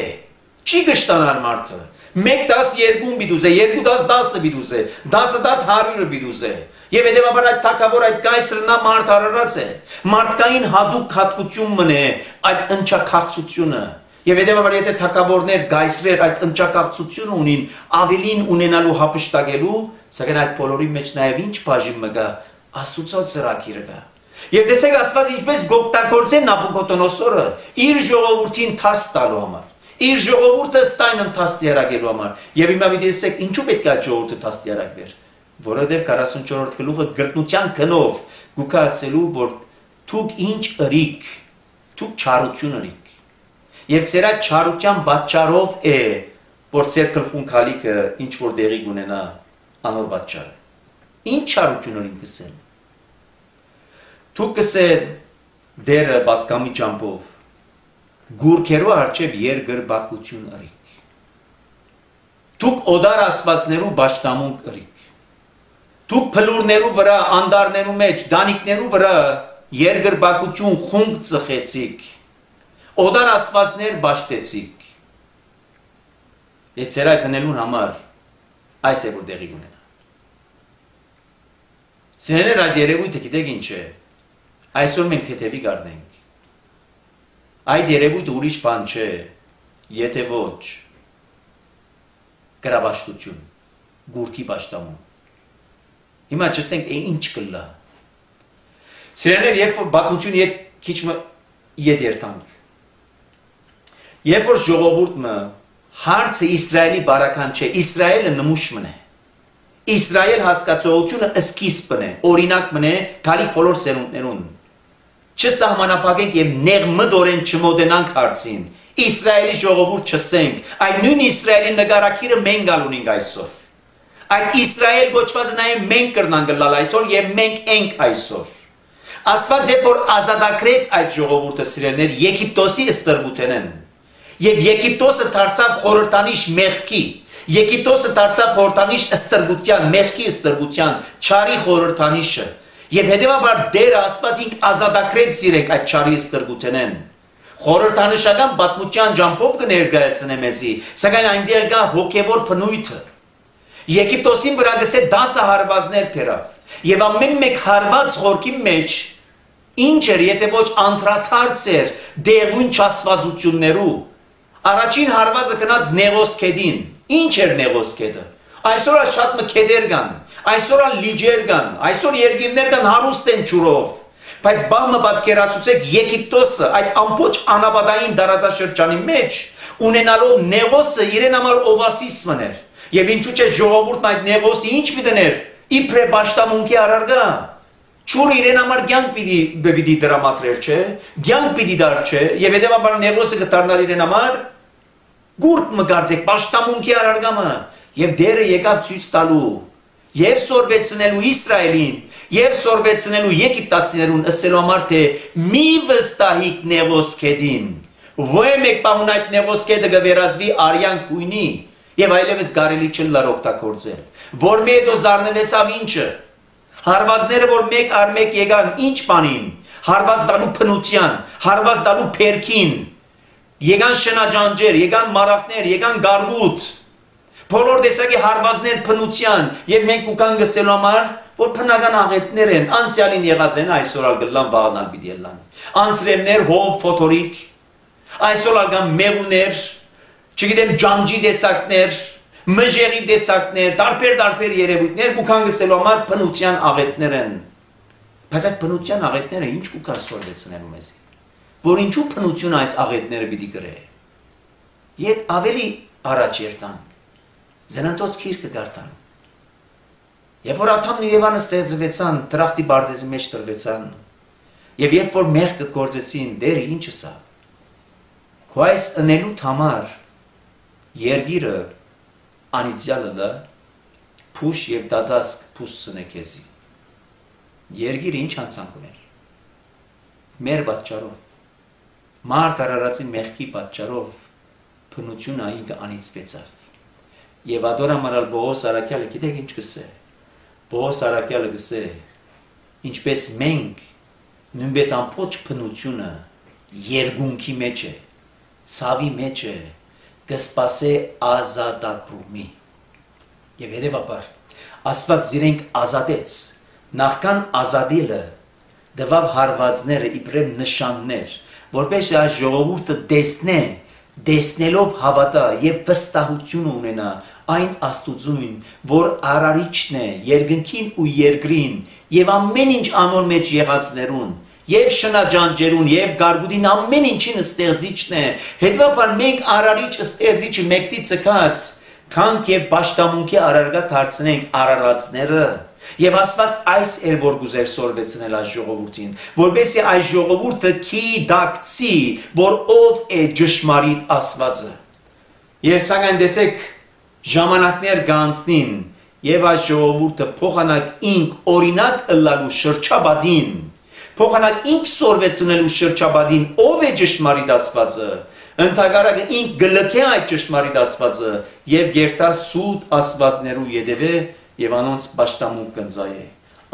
S2: Չի կշտանալ մարդը։ 1-10-2 բիդուզ է, 2-10-10 բիդուզ է, 10-10 100 բիդուզ է։ Եվ հետևաբար այդ թակավոր այդ գայսրնա մարդարարած է։ Մարդկային հատուկ հատկություն մնե այդ ընչակաղցությունը։ Եվ հետևաբար եթե թագավորներ, գայսրեր այդ ընչակաղցությունը ունին, ավելին ունենալու հապշտակելու, սակայն այդ բոլորի մեջ նաև ինչ բաժին մը կա, Աստծո ծրագիրը կա։ Եվ տեսեք Աստված ինչպես գոկտագործե Նաբուկոդոնոսորը իր ժողովրդին թաս տալու համար, իր ժողովուրդը ստայնն թաս տիարակելու համար։ Եվ հիմա մի տեսեք ինչու պետք է ժողովուրդը թաս տիարակվեր, որովհետև 44-րդ գլուխը գրտնության գնով գուքա ասելու որ դուք ինչ ըրիք, դուք չարություն ըրիք։ Եվ ծեր այդ չարության պատճառով է, որ ծեր գլխուն քալիքը ինչ որ դեղի ունենա անոր պատճառը։ Ինչ չարություն ունին կսել։ Դուք կսել դերը պատկամի ճամփով գուրքերու արջև երգրբակություն ըրիք։ Դուք օդար ասվածներու բաշտամունք ըրիք։ Դուք փլուրներու վրա, անդարներու մեջ, դանիկներու վրա երգրբակություն խունկ ծխեցիք։ Օդար ասվածներ բաշտեցիք։ Եվ ծեր այդ գնելուն համար այս է որ դեղի ունենա։ Սիրելիներ այդ երևույթը գիտեք ինչ է։ Այսօր մենք թեթևի գարնենք։ Այդ երևույթը ուրիշ բան չէ, եթե ոչ գրաբաշտություն, գուրքի բաշտամուն։ Հիմա չսենք ինչ կլա։ Սիրելիներ, երբ որ պատմությունը քիչ ետ երթանք։ Երբ որ ժողովուրդը հարցը Իսրայելի բարական չէ, Իսրայելը նմուշ մնե։ Իսրայել հասկացողությունը սկիզբն է, օրինակ մնե քալի բոլոր սերունդներուն։ Չսահմանափակենք եւ նեղմդորեն չմոտենանք հարցին։ Իսրայելի ժողովուրդ չսենք, այդ նույն Իսրայելի նկարակիրը մենք գալ ունենք այսօր։ Այդ Իսրայել գոչվածը նաեւ մենք կրնանք գալ այսօր եւ մենք ենք այսօր։ Աստված երբ որ ազատագրեց այդ ժողովուրդը սիրելիներ Եգիպտոսի ստրգութենեն եւ Եգիպտոսը դարձավ խորհրդանիշ մեղքի Եգիպտոսը դարձավ խորհրդանիշ ստրգության մեղքի ստրգության չարի խորհրդանիշը եւ հետեւաբար դեր Աստված ինք ազատագրեց իրենք այդ չարի ստրգութենեն խորհրդանշական պատմության ջամփով կներկայացնե մեզի սակայն այնտեղ կա հոգեվոր բնույթը Եգիպտոսին վրա գսե 10 հարվածներ փերավ եւ ամեն մեկ հարված խորքի մեջ ինչ էր եթե ոչ անդրադարձ էր դեղույն չասվածություններու առաջին հարվածը գնաց նեղոսքեդին ինչ էր նեղոսքեդը այսօր շատ մքեդեր կան այսօր լիջեր կան այսօր երկիրներ կան հարուստ են ջուրով Բայց բամը պատկերացուցեք Եգիպտոսը այդ ամբողջ անապատային դարաշրջանի մեջ ունենալով Նեղոսը իրեն համար օվասիս մներ եւ ինչու՞ չէ ժողովուրդն այդ Նեղոսի ինչ միտներ իբրե պաշտամունքի առարգա ճուրը իրեն համար ցանկ պիտի դրամատրեր չէ ցանկ պիտի դար չէ եւ հետեւաբար Նեղոսը կդառնար իրեն համար գուրտ մգարձեք պաշտամունքի առարգամը եւ դերը եկավ ցույց տալու եւ սորվեցնելու Իսրայելին եւ սորվեցնելու Եգիպտացիներուն ասելու համար թե մի վստահիկ Նեղոսքեդին ո՞ե մեկ բան այդ Նեղոսքեդը գվերածվի արյան քույնի եւ այլևս կարելի չէ լարօգտագործել որ մի հետո զարնվեցավ ինչը հարվածները որ մեկ առ մեկ եկան ինչ բանին հարված տալու փնության հարված տալու փերքին եկան շնաջանջեր եկան մարախներ եկան գարգուտ բոլոր տեսակի հարվածներ փնության եւ մենք ուկան գսելու համար որ փնական աղետներ են անցյալին եղած են այսօր ալգլան բաղանալ պիտի ելան անցրեմներ հով փոթորիկ այսօր ալգան մեղուներ չգիտեմ ջանջի տեսակներ մժերի տեսակներ տարբեր երևույթներ ուկան գսելու համար փնության աղետներ են բայց այդ փնության աղետները ինչ կուկա սորվեցնելու մեզ որ ինչու փնություն այս աղետները պիտի գրե իդ ավելի առաջ երտանք Զենանտոց քիրքը գարտան Եվ որ Աթամն ու Եվան ստեղծվեցան դրախտի բարձի մեջ տրվեցան եւ երբ որ մեղքը գործեցին դերը ինչը սա Քո այս ընելու համար երգիրը անիծյալը փուշ եւ դադասկ փուսցնե քեզի երգիրը ինչ անցանք ուներ մեր պատճառով մարդ արարածի մեղքի պատճառով փնությունը ինքը անիծվեցավ Եվ ադոր ամարալ Բողոս Արաքյալը գիտեք ինչ կսե Բողոս Արաքյալը կսե ինչպես մենք նույնպես ամբողջ փնությունը երգունքի մեջ է ցավի մեջ է կսպասե ազատագրումի Եվ հետևաբար Աստված իրենք ազատեց նախքան ազատելը դվավ հարվածները իբրև նշաններ որպես այս ժողովուրդը տեսնելով հավատա եւ վստահություն ունենա այն Աստուծուն, որ արարիչն է երկնքին ու երկրին եւ ամեն ինչ անոր մեջ եղածներուն եւ շնաջանջերուն եւ գարգուդին ամեն ինչին ստեղծիչն է հետեւաբար մենք արարիչ ստեղծիչը մեկտի ցկած քանք եւ պաշտամունքի արարգա դարձնենք արարածները Եվ Աստված այս էր որ գուզեր սորվեցնել այս ժողովուրդին, որպեսզի այս ժողովուրդը քի դակցի, որ ով է ճշմարիտ Աստվածը։ Եվ սակայն տեսեք ժամանակներ գանցնին, եւ այս ժողովուրդը փոխանակ ինք օրինակ ըլլալու շրջաբադին, փոխանակ ինք սորվեցնելու շրջաբադին, ով է ճշմարիտ Աստվածը, ընդհակառակը ինք գլքե այդ ճշմարիտ Աստվածը եւ գերտա սուտ Աստվածներու յետևե Եվ անոնց պաշտամունք կնձայե,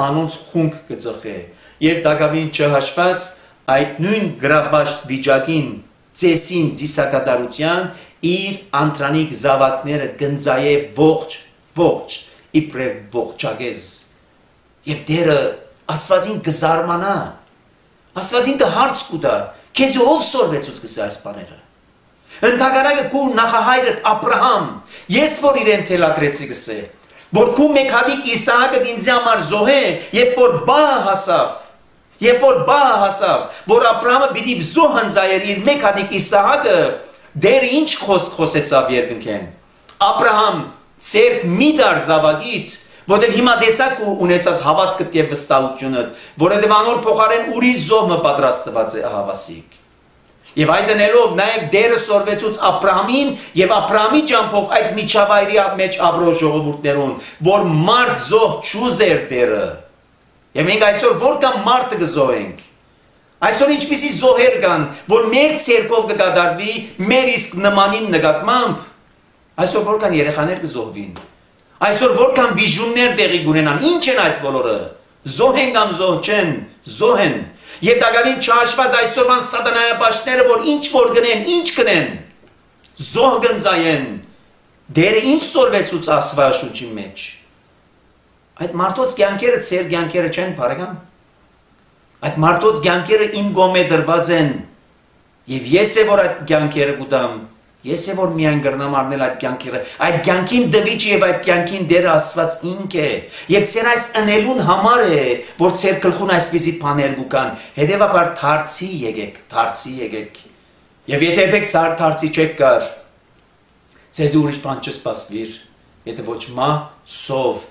S2: անոնց խունկ կծխե, եւ դակավին չհաշված այդ նույն գրաբաշտ վիճակին ծեսին ծիսակատարության իր անտրանիկ զավակները կնձայե ողջ իբրև ողջագեզ եւ դերը Աստվածին կզարմանա Աստվածին կհարց կուտա քեզ ով սորվեցուց կսե այս բաները ընդհակառակը քու նախահայրդ Աբրահամ ես որ իրեն թելադրեցի կսե Որ քու մեկ հատիկ Իսահակը ինձ համար զոհե, երբ որ բահ հասավ, որ Աբրահամը պիտի զոհ հնձայեր իր մեկ հատիկ Իսահակը, դեր ինչ խոսք խոսեցավ երկնքեն։ Աբրահամ ծեր մի դար զավագիտ, որտեղ հիմա տեսակ ու ունեցած հավատքդ եւ վստահությունը, որովհետեւ անոր փոխարեն ուրիշ զոհը պատրաստված է ահավասիկ։ Եվ այդ դնելով նաև դերը սորվեցուց Աբրահամին եւ Աբրահամի ճամփով այդ միջավայրի մեջ ապրող ժողովուրդներուն, որ մարդ զոհ չուզեր դերը։ Եվ մենք այսօր որքան մարդը կզոհենք։ Այսօր ինչպիսի զոհեր կան, որ մեր ցերկով կկատարվի մեր իսկ նմանին նկատմամբ։ Այսօր որքան երեխաներ կզոհվին։ Այսօր որքան վիժուններ տեղի կունենան։ Ինչ են այդ բոլորը։ Զոհ են կամ զոհ չեն, զոհ են։ Եվ դակավին չհաշված այսօրվան սատանայապաշտները, որ ինչ որ գնեն, ինչ կնեն, զոհ գնձայեն, դերը ինչ սորվեցուց Աստվածաշունչի մեջ։ Այդ մարդոց կյանքերը ծեր կյանքերը չեն, բարեկամ։ Այդ մարդոց կյանքերը իմ գոմե դրված են, եւ ես է որ այդ կյանքերը կուտամ, Ես է որ միայն գրնամ առնել այդ կյանքերը, այդ կյանքին դվիճ եւ այդ կյանքին դերը Աստված ինք է, եւ ցեր այս ընելուն համար է, որ ցեր գլխուն այսպեսի բաներ գուկան, հետեւաբար դարձի եկեք, եւ եթե եք դարձի չեք գար, ցեզ ուրիշ բան չսպասվիր, եթե ոչ մա սով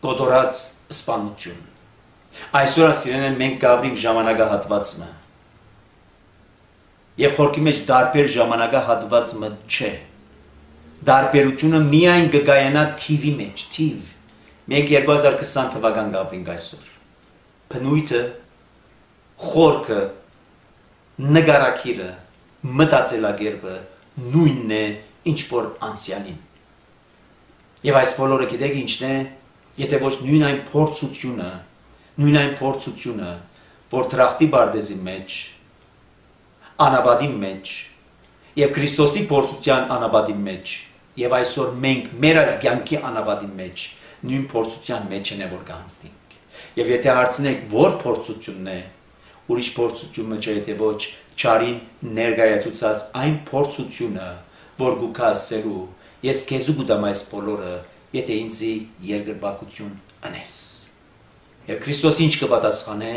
S2: գոդորած սպանություն։ Այսօր ասիրեն մենք գաբրինք ժամանակահատվածը Եվ խորքի մեջ դարբեր ժամանակահատվածը չէ։ Դարբերությունը միայն կգայանա թիվի մեջ, թիվ։ Մենք 2020 թվական գաբրինք այսօր։ Բնույթը, խորքը, նգարակիրը, մտածելակերպը նույնն է, ինչ որ անցյալին։ Եվ այս բոլորը գիտեք ինչն է, եթե ոչ նույն այն փորձությունը, որ թրախտի բարդեզի մեջ անաբադի մեջ եւ Քրիստոսի փորձության անաբադի մեջ եւ այսօր մենք մեր այս կյանքի անաբադի մեջ նույն փորձության մեջ են որ կանցնենք եւ եթե հարցնեք որ փորձությունն է ուրիշ փորձությունը չէ եթե ոչ ճարին ներկայացուցած այն փորձությունը որ գուքա ասելու ես քեզ ուգդամ այս բոլորը եթե ինձի երկրպագություն անես եւ Քրիստոս ինչ կպատասխանե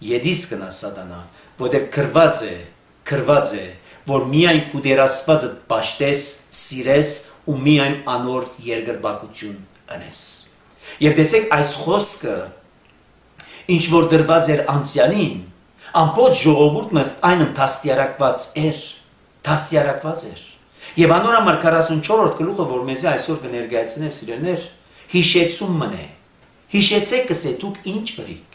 S2: յեդիս կնա սատանա, որտեղ քրված է, որ միայն կուտերասվածը պաշտես, սիրես ու միայն անոր երկրպագություն անես։ Եվ տեսեք այս խոսքը, ինչ որ դրված էր անցյալին, ամբողջ ժողովուրդն այն դաստիարակված էր։ Եվ անոր համար 44-րդ գլուխը, որ մեզ այսօր կներկայացնե սիրելիներ, հիշեցումն է։ Հիշեցեք կսե դուք ինչ ըրիք։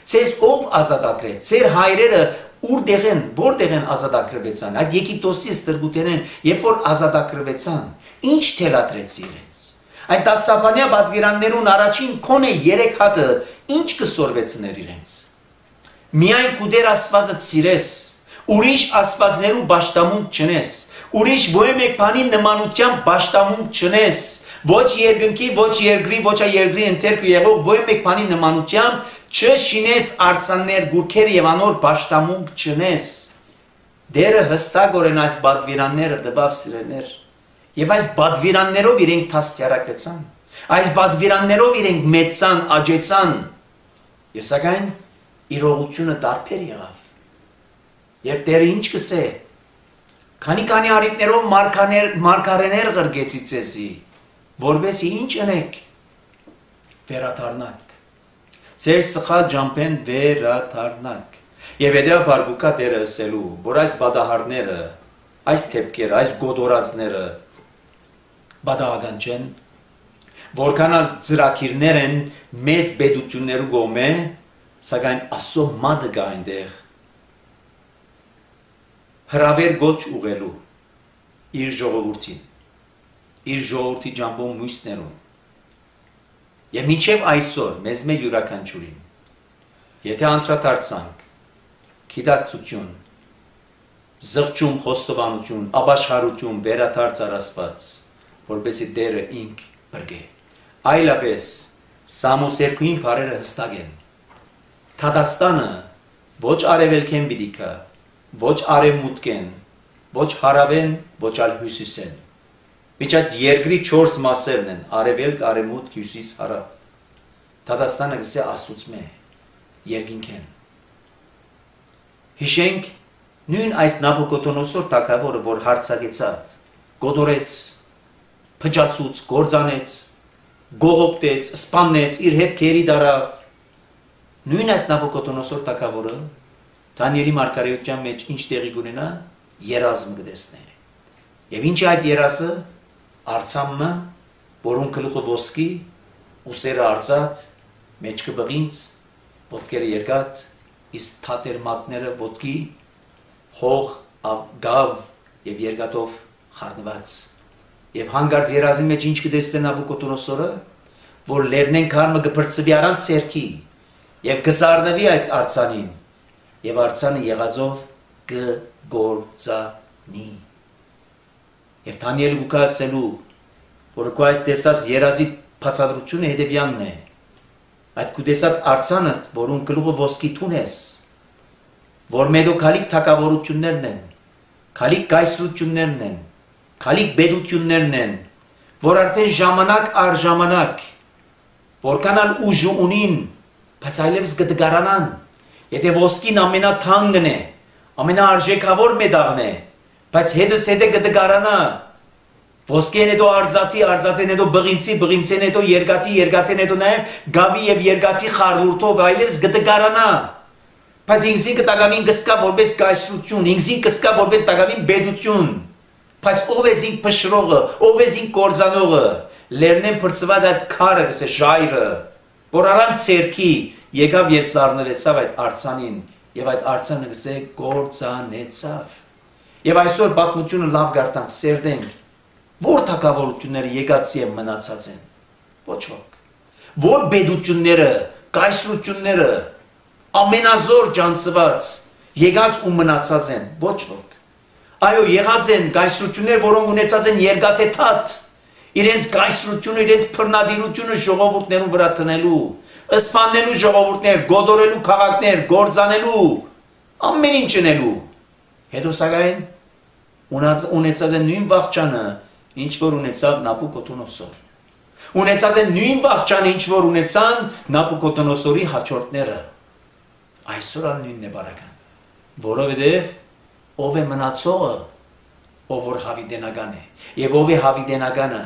S2: Ձեզ ով ազատագրեց, ձեր հայրերը որտեղ են ազատագրվեցան, այդ Եգիպտոսի ստրգուտերեն, երբ որ ազատագրվեցան, ինչ թելադրեց իրենց։ Այդ դաստապանյա պատվիրաններուն առաջին քոնե 3 հատը ինչ կսորվեցներ իրենց։ Միայն կուտեր Աստվածը սիրես, ուրիշ աստվածներու պաշտամունք չնես, ուրիշ ոչ մեկ բանի նմանությամբ պաշտամունք չնես, ոչ երկնքի, ոչ երկրի, ոչ երկրի ընթերքը եղող ոչ մեկ բանի նմանությամբ չշինես արձաններ գուրքեր եւ անոր պաշտամունք չնես։ Դերը հստակորեն այս պատվիրանները տվավ սիրելիներ։ Եվ այս պատվիրաններով իրենք դաստիարակվեցան։ Այս պատվիրաններով իրենք մեծան, աճեցան։ Եվ սակայն իրողությունը տարբեր եղավ։ Երբ Տերը ինչ կսե, քանի արիտներով մարգարեներ ղրգեցի ցեզի, որբեսի ինչ անեք, վերադառնաք։ Ձեր սխալ ջամփեն վերադառնաք։ Եվ հետեւաբար գուկա Տերը ասելու, որ այս բադահարները, այս թեփքերը, այս գոդորածները բադահական չեն, որքանալ ծրակիրներ են մեծ բեդություններու գոմե, սակայն Աստծո մատը գա այնտեղ հրավեր գոչ ուղելու իր ժողովրդին, իր ժողովրդի ջամբոն մույսներուն։ Եվ մինչև այսօր մեզ մեր յուրաքանչյուրին, եթե անդրադարձանք գիտակցություն, զղջում խոստովանություն, ապաշխարություն, վերադարձ Աստված, որպեսզի Տերը ինք բրգե։ Այլապես Սամոս 2-ին բառերը հստակ են։ Թադաստանը ոչ արևելքեն պիտի գա, ոչ արևմուտքեն, ոչ հարավեն, ոչ ալ հյուսիսեն։ Միջատ երկրի 4 մասերն են, արևելք, արևմուտք, հյուսիս, հարավ։ Թադաստանը գսե Աստուծմե, երկինք են։ Հիշենք նույն այս Նաբուկոդոնոսոր թագավորը, որ հարձակեցավ, գոդորեց, փճացուց, գործանեց, գողոպտեց, սպանեց, իր հետ քերի դարավ։ Նույն այս Նաբուկոդոնոսոր թագավորը Դանիելի մարգարեության մեջ ինչ տեղի կունենա, երազմ կտեսնի։ Եվ ինչ է այդ երազը, արծամը, որուն գլուխը ոսկի, ուսերը արծաթ, մեջքը բղինձ, ոտքերը երկաթ, իսկ թաթերմատները ոտքի, հող, գավ եւ երկաթով խառնված։ Եվ հանգարց երազի մեջ ինչ կտեսնի Նաբուկոդոնոսորը, որ լեռնեն քարմը կբրծվի առանց ցերքի եւ կզարնվի այս արծանին, եւ արծանը եղածով կգործանի։ Եվ Դանիելը գուկա ասելու, որ քո այս տեսած երազի բացատրությունը հետևյալն է։ Այդ քո տեսած արծանդ, որուն գլուխը ոսկի թուն ես, որ մեդոկալիկ թակավորություններն են, քալիք կայսրություններն են, քալիք բեդություններն են, որ արդեն ժամանակ առ ժամանակ, որքանալ ուժ ունին, բայց այլևս կդգարանան, եթե ոսկին ամենաթանկն է, ամենաարժեքավոր մետաղն է, բայց հետս հետը կդգարանա, ոսկեն հետո արծաթի, արծաթեն հետո բղինցի, բղինցեն հետո երկաթի, երկաթեն հետո նաև գավի և երկաթի խառնուրդով այլևս կդգարանա, բայց ինքզին կտակամին կսկա որպես կայսրություն, ինքզին կսկա որպես տակամին բեդություն, բայց ով է զինք փշրողը, ով է զինք կործանողը, լերնեն պրծված այդ քարը, կսե ժայրը, որ առանց սերքի եկավ և սառնվեցավ այդ արձանին, և այդ արձանը կսե կործանեցավ։ Եվ այսօր պատմությունը լավ գարտանք, սերդենք, որ թագավորությունները եկած և մնացած են, ոչ ոք, որ բեդությունները, կայսրությունները, ամենազոր ջանցված, եկած ու մնացած են, ոչ ոք, այո եղած են կայսրություններ, որոնք ունեցած են երկաթեթաթ, իրենց կայսրությունը, իրենց փռնադիրությունը ժողովուրդներուն վրա տնելու, սպանելու ժողովուրդներ, գոդորելու քաղաքներ, գործանելու, ամեն ինչ ընելու, հետո սակայն ունեցած են նույն վախճանը, ինչ որ ունեցավ Նաբուկոդոնոսոր, ունեցած են նույն վախճանը, ինչ որ ունեցան Նաբուկոդոնոսորի հաջորդները, այսօր ալ նույնն է բարական, որովհետև ով է մնացողը, ով որ հավիտենական է, և ով է հավիտենականը,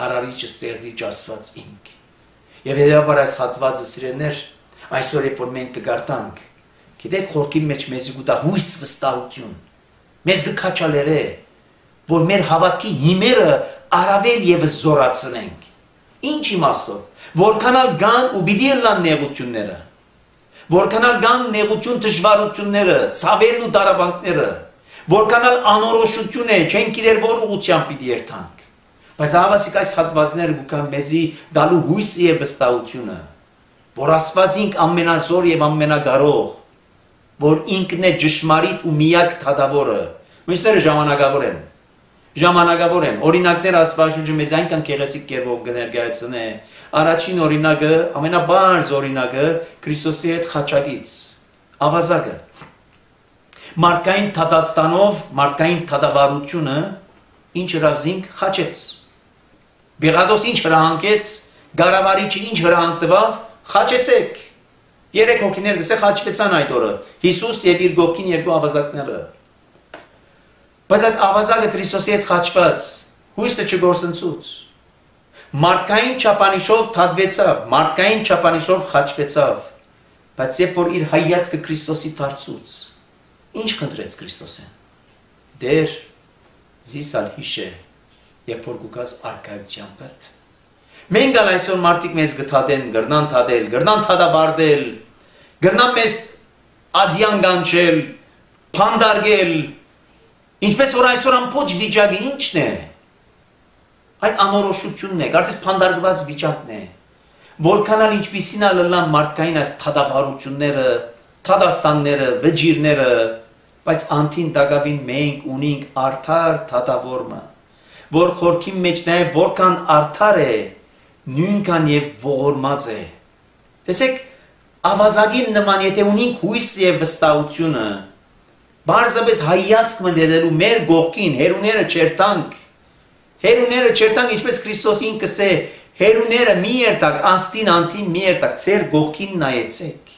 S2: արարիչը ստեղծիչ Աստված ինք։ Եվ հետևաբար այս հատվածը սիրելիներ, այսօր երբ որ մենք կգարտանք, գիտեք խորքի մեջ մեզ կուտա հույս վստահություն, մեզ կքաչալերե, որ մեր հավատքի հիմերը առավել ևս զորացնենք։ Ինչ իմաստով, որքանալ գան ու պիտի ելան նեղությունները, որքանալ կան նեղություն դժվարությունները, ցավերն ու դարաբանքները, որքանալ անորոշություն է, չեն գիտեր որ ուղղությամբ պիտի երթանք։ Բայց հավասիկ այս հատվածները կան մեզի դալու հույսը եւ վստահությունը, որ Աստված ինք ամենազոր եւ ամենագարող, որ ինքն է ճշմարիտ ու միակ թադավորը։ Մյուսները ժամանակավոր են, օրինակներ Աստվածաշունչը մեզ այնքան գեղեցիկ կերպով կներկայացնե։ Առաջին օրինակը, ամենաբարձ օրինակը Քրիստոսի հետ խաչակից, ավազակը։ Մարդկային թադաստանով, մարդկային թադավարությունը ինչ հրավզինք խաչեց։ Բեղադոս ինչ հրահանգեց, գարավարիչը ինչ հրահանգ տվավ, խաչեցեք։ Երեք հոգիներ գսե խաչվեցան այդ օրը, Հիսուս և իր գողքին երկու ավազակները։ Բայց այդ ավազակը Քրիստոսի հետ խաչված, հույսը չգործընծուց։ Մարդկային չափանիշով թադվեցավ, մարդկային չափանիշով խաչվեցավ, բայց երբ որ իր հայացքը Քրիստոսի դարձուց, ինչ խնդրեց Քրիստոսին։ Դեր զիսալ հիշե, երբ որ գուկաս արքայության պետ։ Մենք ալ այսօր մարդիկ մեզ գթադեն, գրնան թադել, գրնան թադաբարդել, գրնան մեզ ադյան գանչել, փանդարգել, ինչպես որ այսօր ամբողջ վիճակը ինչն է։ Այդ անորոշությունն է, կարծես փանդարգված վիճակն է, որքանալ ինչպիսին ալլան մարդկային այս թադավարությունները, թադաստանները, վջիրները, բայց անթին տակավին մենք ունենք արդար թադավորմը, որ խորքի մեջ նաև որքան արդար է, նույնքան և ողորմած է։ Տեսեք, ավազագին նման եթե ունենք հույս և վստահությունը, բարձապես հայացք մնդերելու մեր գողքին, հերուները չերտանք, ինչպես Քրիստոսին կսե, հերուները մի երտակ, անստին անթին մի երտակ, ծեր գողքին նայեցեք։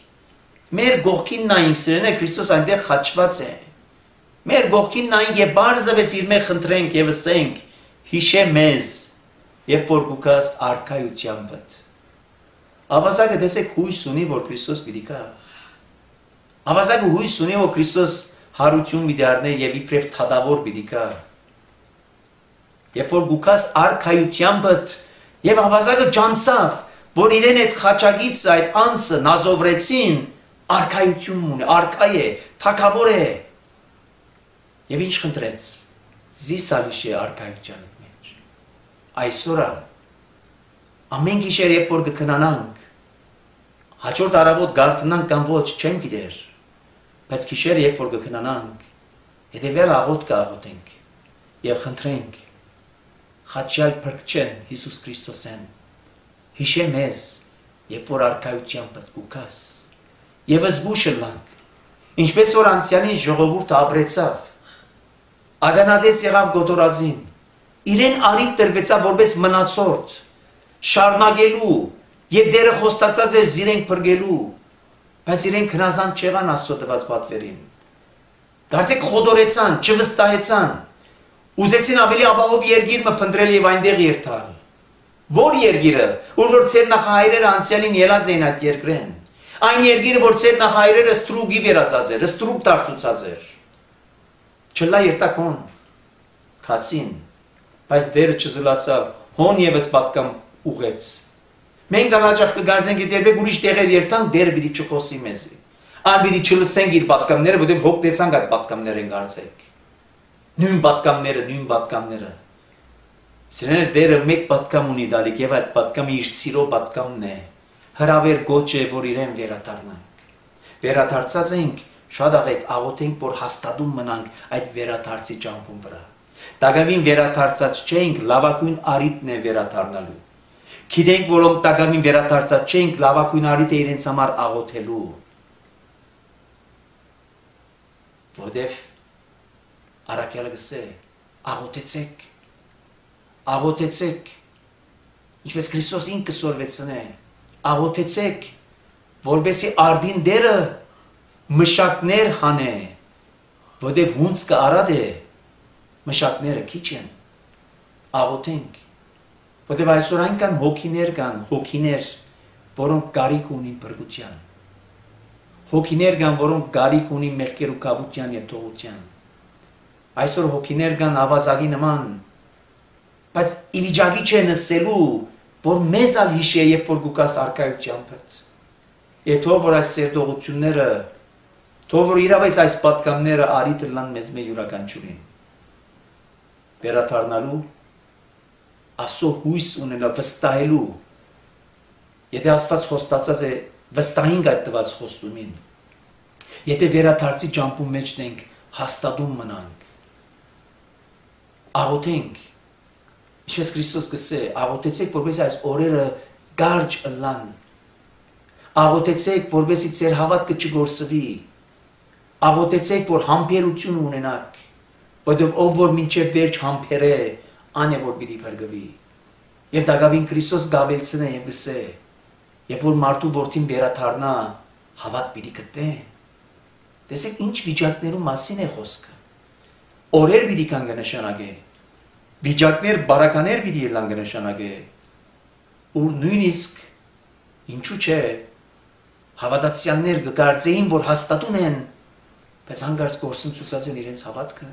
S2: Մեր գողքին նայինք սրենե, Քրիստոս այնտեղ խաչված է։ Մեր գողքին նայինք և բարձապես իր մեկ խնդրենք և ասենք, հիշե մեզ, երբ որ գուկաս արքայության պետ։ Ավազակը տեսեք հույս ունի, որ Քրիստոս պիտի կա։ Ավազակը հույս ունի, որ Քրիստոս հարություն պիտի առնե և իբրև թադավոր պիտի կա։ Երբ որ գուկաս արքայության պետ և ավազակը ջանցավ, որ իրեն այդ խաչակից այդ անձը նազովրեցին, արքայություն ունի, արքայ է, թագավոր է։ Եվ ինչ խնդրեց, զիսալիշ է արքայության մեջ։ Այսօր ամեն գիշեր երբ որ կքնանանք, հաջորդ առավոտ գարտնանք կամ ոչ, չեմ գիտեր, բայց գիշեր երբ որ կքնանանք, հետևյալ աղոթքը աղոթենք և խնդրենք, խաչյալ փրկչեն Հիսուս Քրիստոսեն, հիշե մեզ, երբ որ արքայության պետ գուկաս, և զգուշ ըլլանք, ինչպես որ անցյալին ժողովուրդը ապրեցավ, ագանադես եղավ գոտորածին, իրեն արիտ տրվեցավ որպես մնացորդ, շարունակելու եւ դերը խոստացած էր իրենք փրկելու, բայց իրենք հնազանդ չեղան Աստծո տված պատվերին։ Դարձեք խոդորեցան, չվստահեցան, ուզեցին ավելի ապահով երկիր մփնտրել եւ այնտեղ երթալ։ Որ երկիրը, որ ծեր նախահայրերը անցյալին ելած էին այդ երկրեն, այն երկիրը, որ ծեր նախահայրերը ստրուգի վերածած էր, ստրուգ դարձուցած էր։ Չլա երթակոն, քացին, բայց դերը չզլացավ, հոն եւս պատկամ ուղեց։ Մենք ալաջախ կգարձենք երբեք ուրիշ տեղեր երթանք, դերը պիտի չխոսի մեզի։ Այն պիտի չլսենք իր պատկամները, որտեղ հոգնեցանք այդ պատկամներին գարձեք։ Նույն պատկամները։ Սիրելիներ, դերը մեկ պատկամ ունի դալիք եւ այդ պատկամը իր սիրո պատկամն է։ Հրավեր գոչ է, որ իրեն վերադառնանք։ Վերադարձած ենք, շատ աղեք աղոթենք, որ հաստատում մնանք այդ վերադարձի ճամփուն վրա։ Տագավին վերադարձած չենք, լավագույն արիտն է վերադառնալու։ Գիտենք, որոնք տագավին վերադարձած չենք, լավագույն արիտ է իրենց համար աղոթելու։ Որտեւ Արաքյալը գսե, աղոթեցեք, ինչպես Քրիստոս ինքը սորվեցնե, աղոթեցեք, որբեսի արդին դերը մշակներ հանե, որտեղ հունցքը արադ է, մշակները քիչ են, աղոթենք, որտեղ այսօր այնքան հոգիներ կան, որոնք կարիք ունին բրգության, հոգիներ կան, որոնք կարիք ունին մեղքեր ու կավության եւ թողության, այսօր հոգիներ կան ավազակի նման, բայց իվիճակի չէ նսելու, որ մեզ ալ հիշի երբ որ գուկաս արկայությամբ Եվ թող որ այս սերտողությունները, թող որ իրավայս այս պատկամները արիտ լան մեզ մեր յուրականչուրին։ Վերադառնալու, Աստծո հույս ունենա վստահելու։ Եթե Աստված խոստացած է, վստահենք այդ տված խոստումին։ Եթե վերադարձի ճամփու մեջ ենք, հաստատում մնանք։ Աղոթենք, ինչպես Քրիստոս գսե, աղոթեցեք, որպես այս օրերը գարջ ըլլան։ Աղոթեցեք, որպեսզի ձեր հավատքը չգործվի։ Աղոթեցեք, որ համբերություն ունենաք, որովհետև ով որ մինչև վերջ համբեր է, ան է որ պիտի փրկվի։ Եվ դակավին Քրիստոս գավելցնե եւ գսե, եւ որ մարդու որդին վերադառնա, հավատ պիտի գտնե։ Տեսեք ինչ վիճակներու մասին է խոսքը։ Օրեր պիտի կան կնշանակե, վիճակներ բարականեր պիտի ելան կնշանակե, ու նույնիսկ ինչու չէ, հավատացյալներ կգարձեին, որ հաստատուն են, բայց հանգարց գործընծուցած են իրենց հավատքը,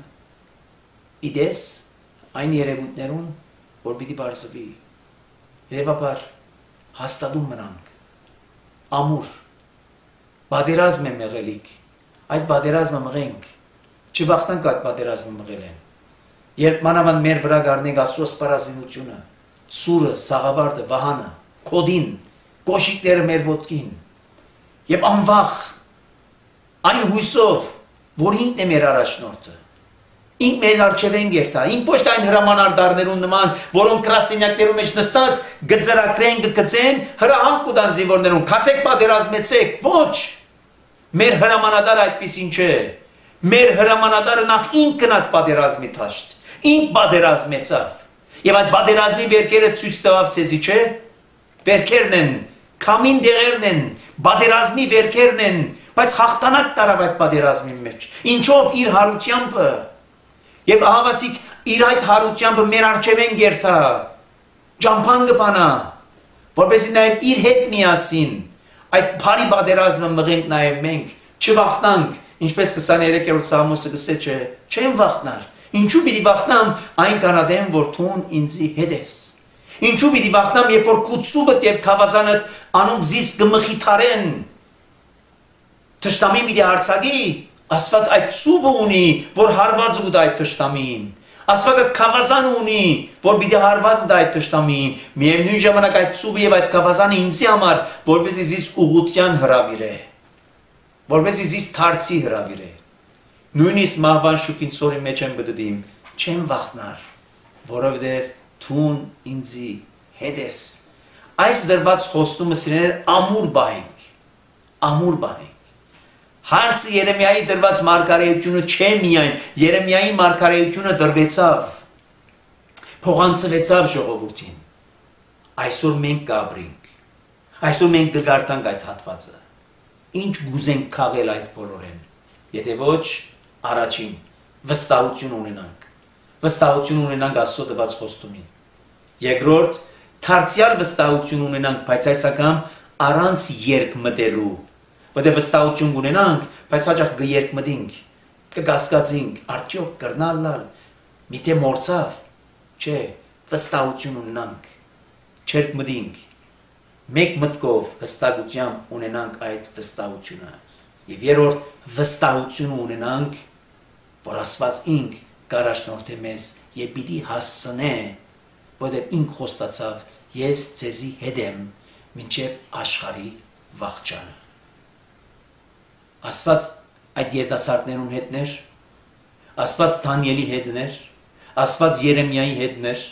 S2: իդես այն երևույթներուն, որ պիտի բարձվի, հետևաբար հաստատուն մնանք, ամուր, բادرազմ է մեղելիք, այդ բادرազմը մղենք, չվախտանք այդ բادرազմը մղել են, երբ մանավանդ մեր վրա գարնենք Աստծո սպառազինությունը, սուրը, սաղավարտը, վահանը, կոդին, կոշիկները մեր ոտքին, եւ անվախ, այն հույսով, որ ինքն է մեր առաջնորդը, ինք մեր արջև են գերտա, ինք ոչ այն հրամանարդարներուն նման, որոնք գրասենյակներում մեջ նստած գծրակրեն, գկծեն, հրահանգ կուտան զինվորներուն, քացեք պատերազմեցեք, ոչ, մեր հրամանադարը այդպիսին չէ, մեր հրամանադարը նախ ինք գնաց պատերազմի թաշտ, ինք պատերազմեցավ, եւ այդ պատերազմի վերքերը ցույց տվավ ցեզի, չէ, վերքերն են, քամին դեղերն են, պատերազմի վերքերն են, բայց հաղթանակ տարավ այդ պատերազմի մեջ, ինչով իր հարությամբ եւ ահավասիկ իր այդ հարությամբ մեր արջև են գերտա, ճամփան կբանա, որպեսզի նաեւ իր հետ միասին այդ բարի պատերազմը մղենք նաեւ մենք, չվախտանք, ինչպես 23-րդ Սամոսը գսե չէ, չեմ վախտնար, ինչու պիտի վախտնամ, այն կանադեմ, որ թուն ինձի հետ ես, ինչու պիտի վախտնամ, երբ որ կուցուբդ եւ քավազանդ անոնք զիս կմխիթարեն, թշտամին պիտի հարցակի, Աստված այդ ցուբը ունի, որ հարված ուդ այդ թշտամին, Աստված այդ քավազանը ունի, որ պիտի հարված դա այդ թշտամին, միևնույն ժամանակ այդ ցուբը եւ այդ քավազանը ինձի համար, որպեսզի զիս ուղղության հրավիրե, որպեսզի զիս թարցի հրավիրե, նույնիսկ մահվան շուկին ծորի մեջ եմ բդդիմ, չեմ վախնար, որովհետև թուն ինձի հետ ես, այս դրված խոստումը սիրելիներ ամուր բահենք, Հարցը Երեմիայի դրված մարգարեությունը չէ միայն, Երեմիայի մարգարեությունը դրվեցավ, փոխանցվեցավ ժողովրդին։ Այսօր մենք կապրենք, այսօր մենք կգարտանք այդ հատվածը, ինչ գուզենք քաղել այդ բոլորեն, եթե ոչ առաջին վստահություն ունենանք, վստահություն ունենանք Աստծո տված խոստումին, երկրորդ դարձյալ վստահություն ունենանք, բայց այս անգամ առանց երկմտելու, որտեղ վստահություն ունենանք, բայց հաճախ կերկմտենք, կգասկածենք, արդյոք կրնալ, միթե մորցավ, չէ, վստահություն ունենանք, չերկմտենք, մեկ մտքով հստակությամբ ունենանք այդ վստահությունը, եւ երրորդ վստահություն ունենանք, որ Աստված ինք կառաջնորդի մեզ եւ պիտի հասցնե, որտեղ ինք խոստացավ, ես ձեզի հետ եմ, մինչև աշխարհի վախճանը։ Աստված այդ երիտասարդներուն հետներ, Աստված Դանիելի հետներ, Աստված Երեմիայի հետներ,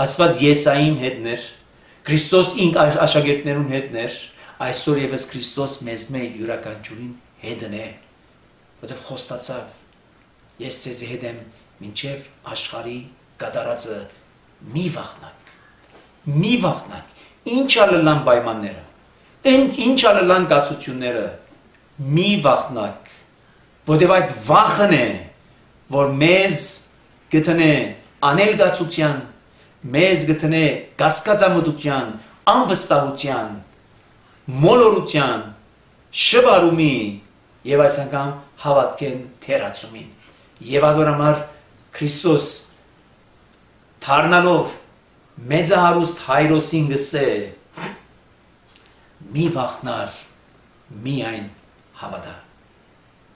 S2: Աստված Եսային հետներ, Քրիստոս ինք աշակերտներուն հետներ, այսօր եւս Քրիստոս մեզ յուրաքանչյուրին հետն է, որտեղ խոստացավ, ես ձեզի հետ եմ, մինչև աշխարհի կատարածը մի վախնակ, մի վախնակ, ինչ ալլան պայմանները, ինչ ալլան կացությունները, մի վախնակ, որտեղ այդ վախն է, որ մեզ գտնե անելգացության, մեզ գտնե կասկածամտության, անվստահության, մոլորության, շվարումի եւ այս անգամ հավատքեն թերացումին։ Եվ adorամար Քրիստոս դառնալով մեծահարուստ հայրոսին գսե մի վախնար, միայն հավատա։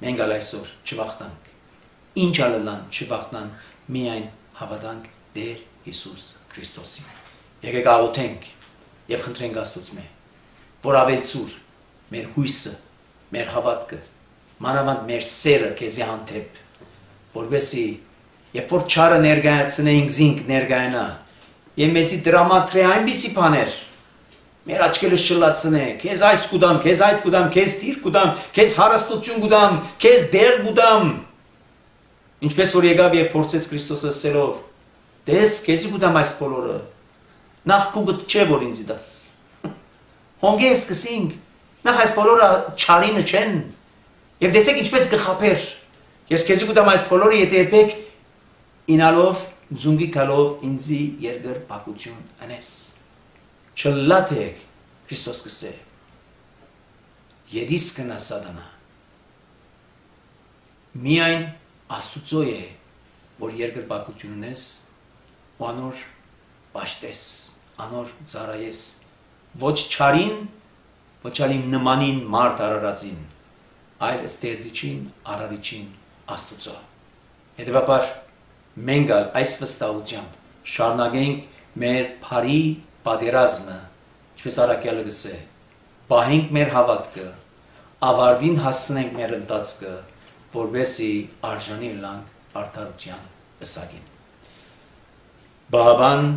S2: Մենք այսօր չվախնանք, ինչ ալլան չվախնան, միայն հավատանք Տեր Հիսուս Քրիստոսին։ Եկեք աղոթենք եւ խնդրենք Աստծո, որ ավելցուր մեր հույսը, մեր հավատքը, մանավանդ մեր սերը քեզի հանդեպ, որովհետեւ երբ որ չարը ներկայացնենք զինք ներկայանա, եւ մեզի դրամատրե այնպիսի բաներ, մեր աչքերը շլացնե, քեզ այս կուդամ, քեզ այդ կուդամ, քեզ թիր կուդամ, քեզ հարստություն կուդամ, քեզ դեր կուդամ, ինչպես որ եկավ եւ փորձեց Քրիստոսը ասելով, դες քեզի կուդամ այս բոլորը, նախ փուգդ չէ որ ինձ դաս, հոնգես կսինք, նախ այս բոլորը չարինը չեն, եւ տեսեք ինչպես կխապեր, ես քեզի կուդամ այս բոլորը, եթե երբեք ինալով, ձունգի կալով ինձի երկր բակություն անես, չլատեք, Քրիստոս կսե, երիս կնա սատանա, միայն Աստուծո է, որ երկր բակություն ունես, ու անոր պաշտես, անոր ծարայես, ոչ չարին, ոչ ալիմ նմանին մարդ արարածին, այլ ստեղծիչին, արարիչին Աստուծո։ Հետևաբար մենք այս վստահությամբ շարունակենք մեր բարի պատերազմը, ինչպես Առաքյալը գսե, պահենք մեր հավատքը, ավարտին հասցնենք մեր ընթացքը, որովհետեւ արժանի լանք արդարության ըսագին։ Բահաբան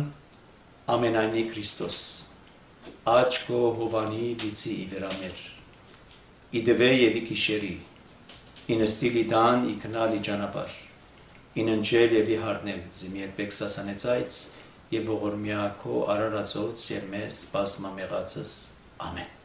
S2: ամենայնի Քրիստոս, աչքո հովանի լիցի իվերամեր, իդվե եւ իքիշերի, ինստիլի դան իքնալի ճանապար, ինընջել եւ իհարնել զիմիետ բեքսասանեցայց եւ ողորմյա քո արարածոց եւ մեզ բազմամեղացս ամեն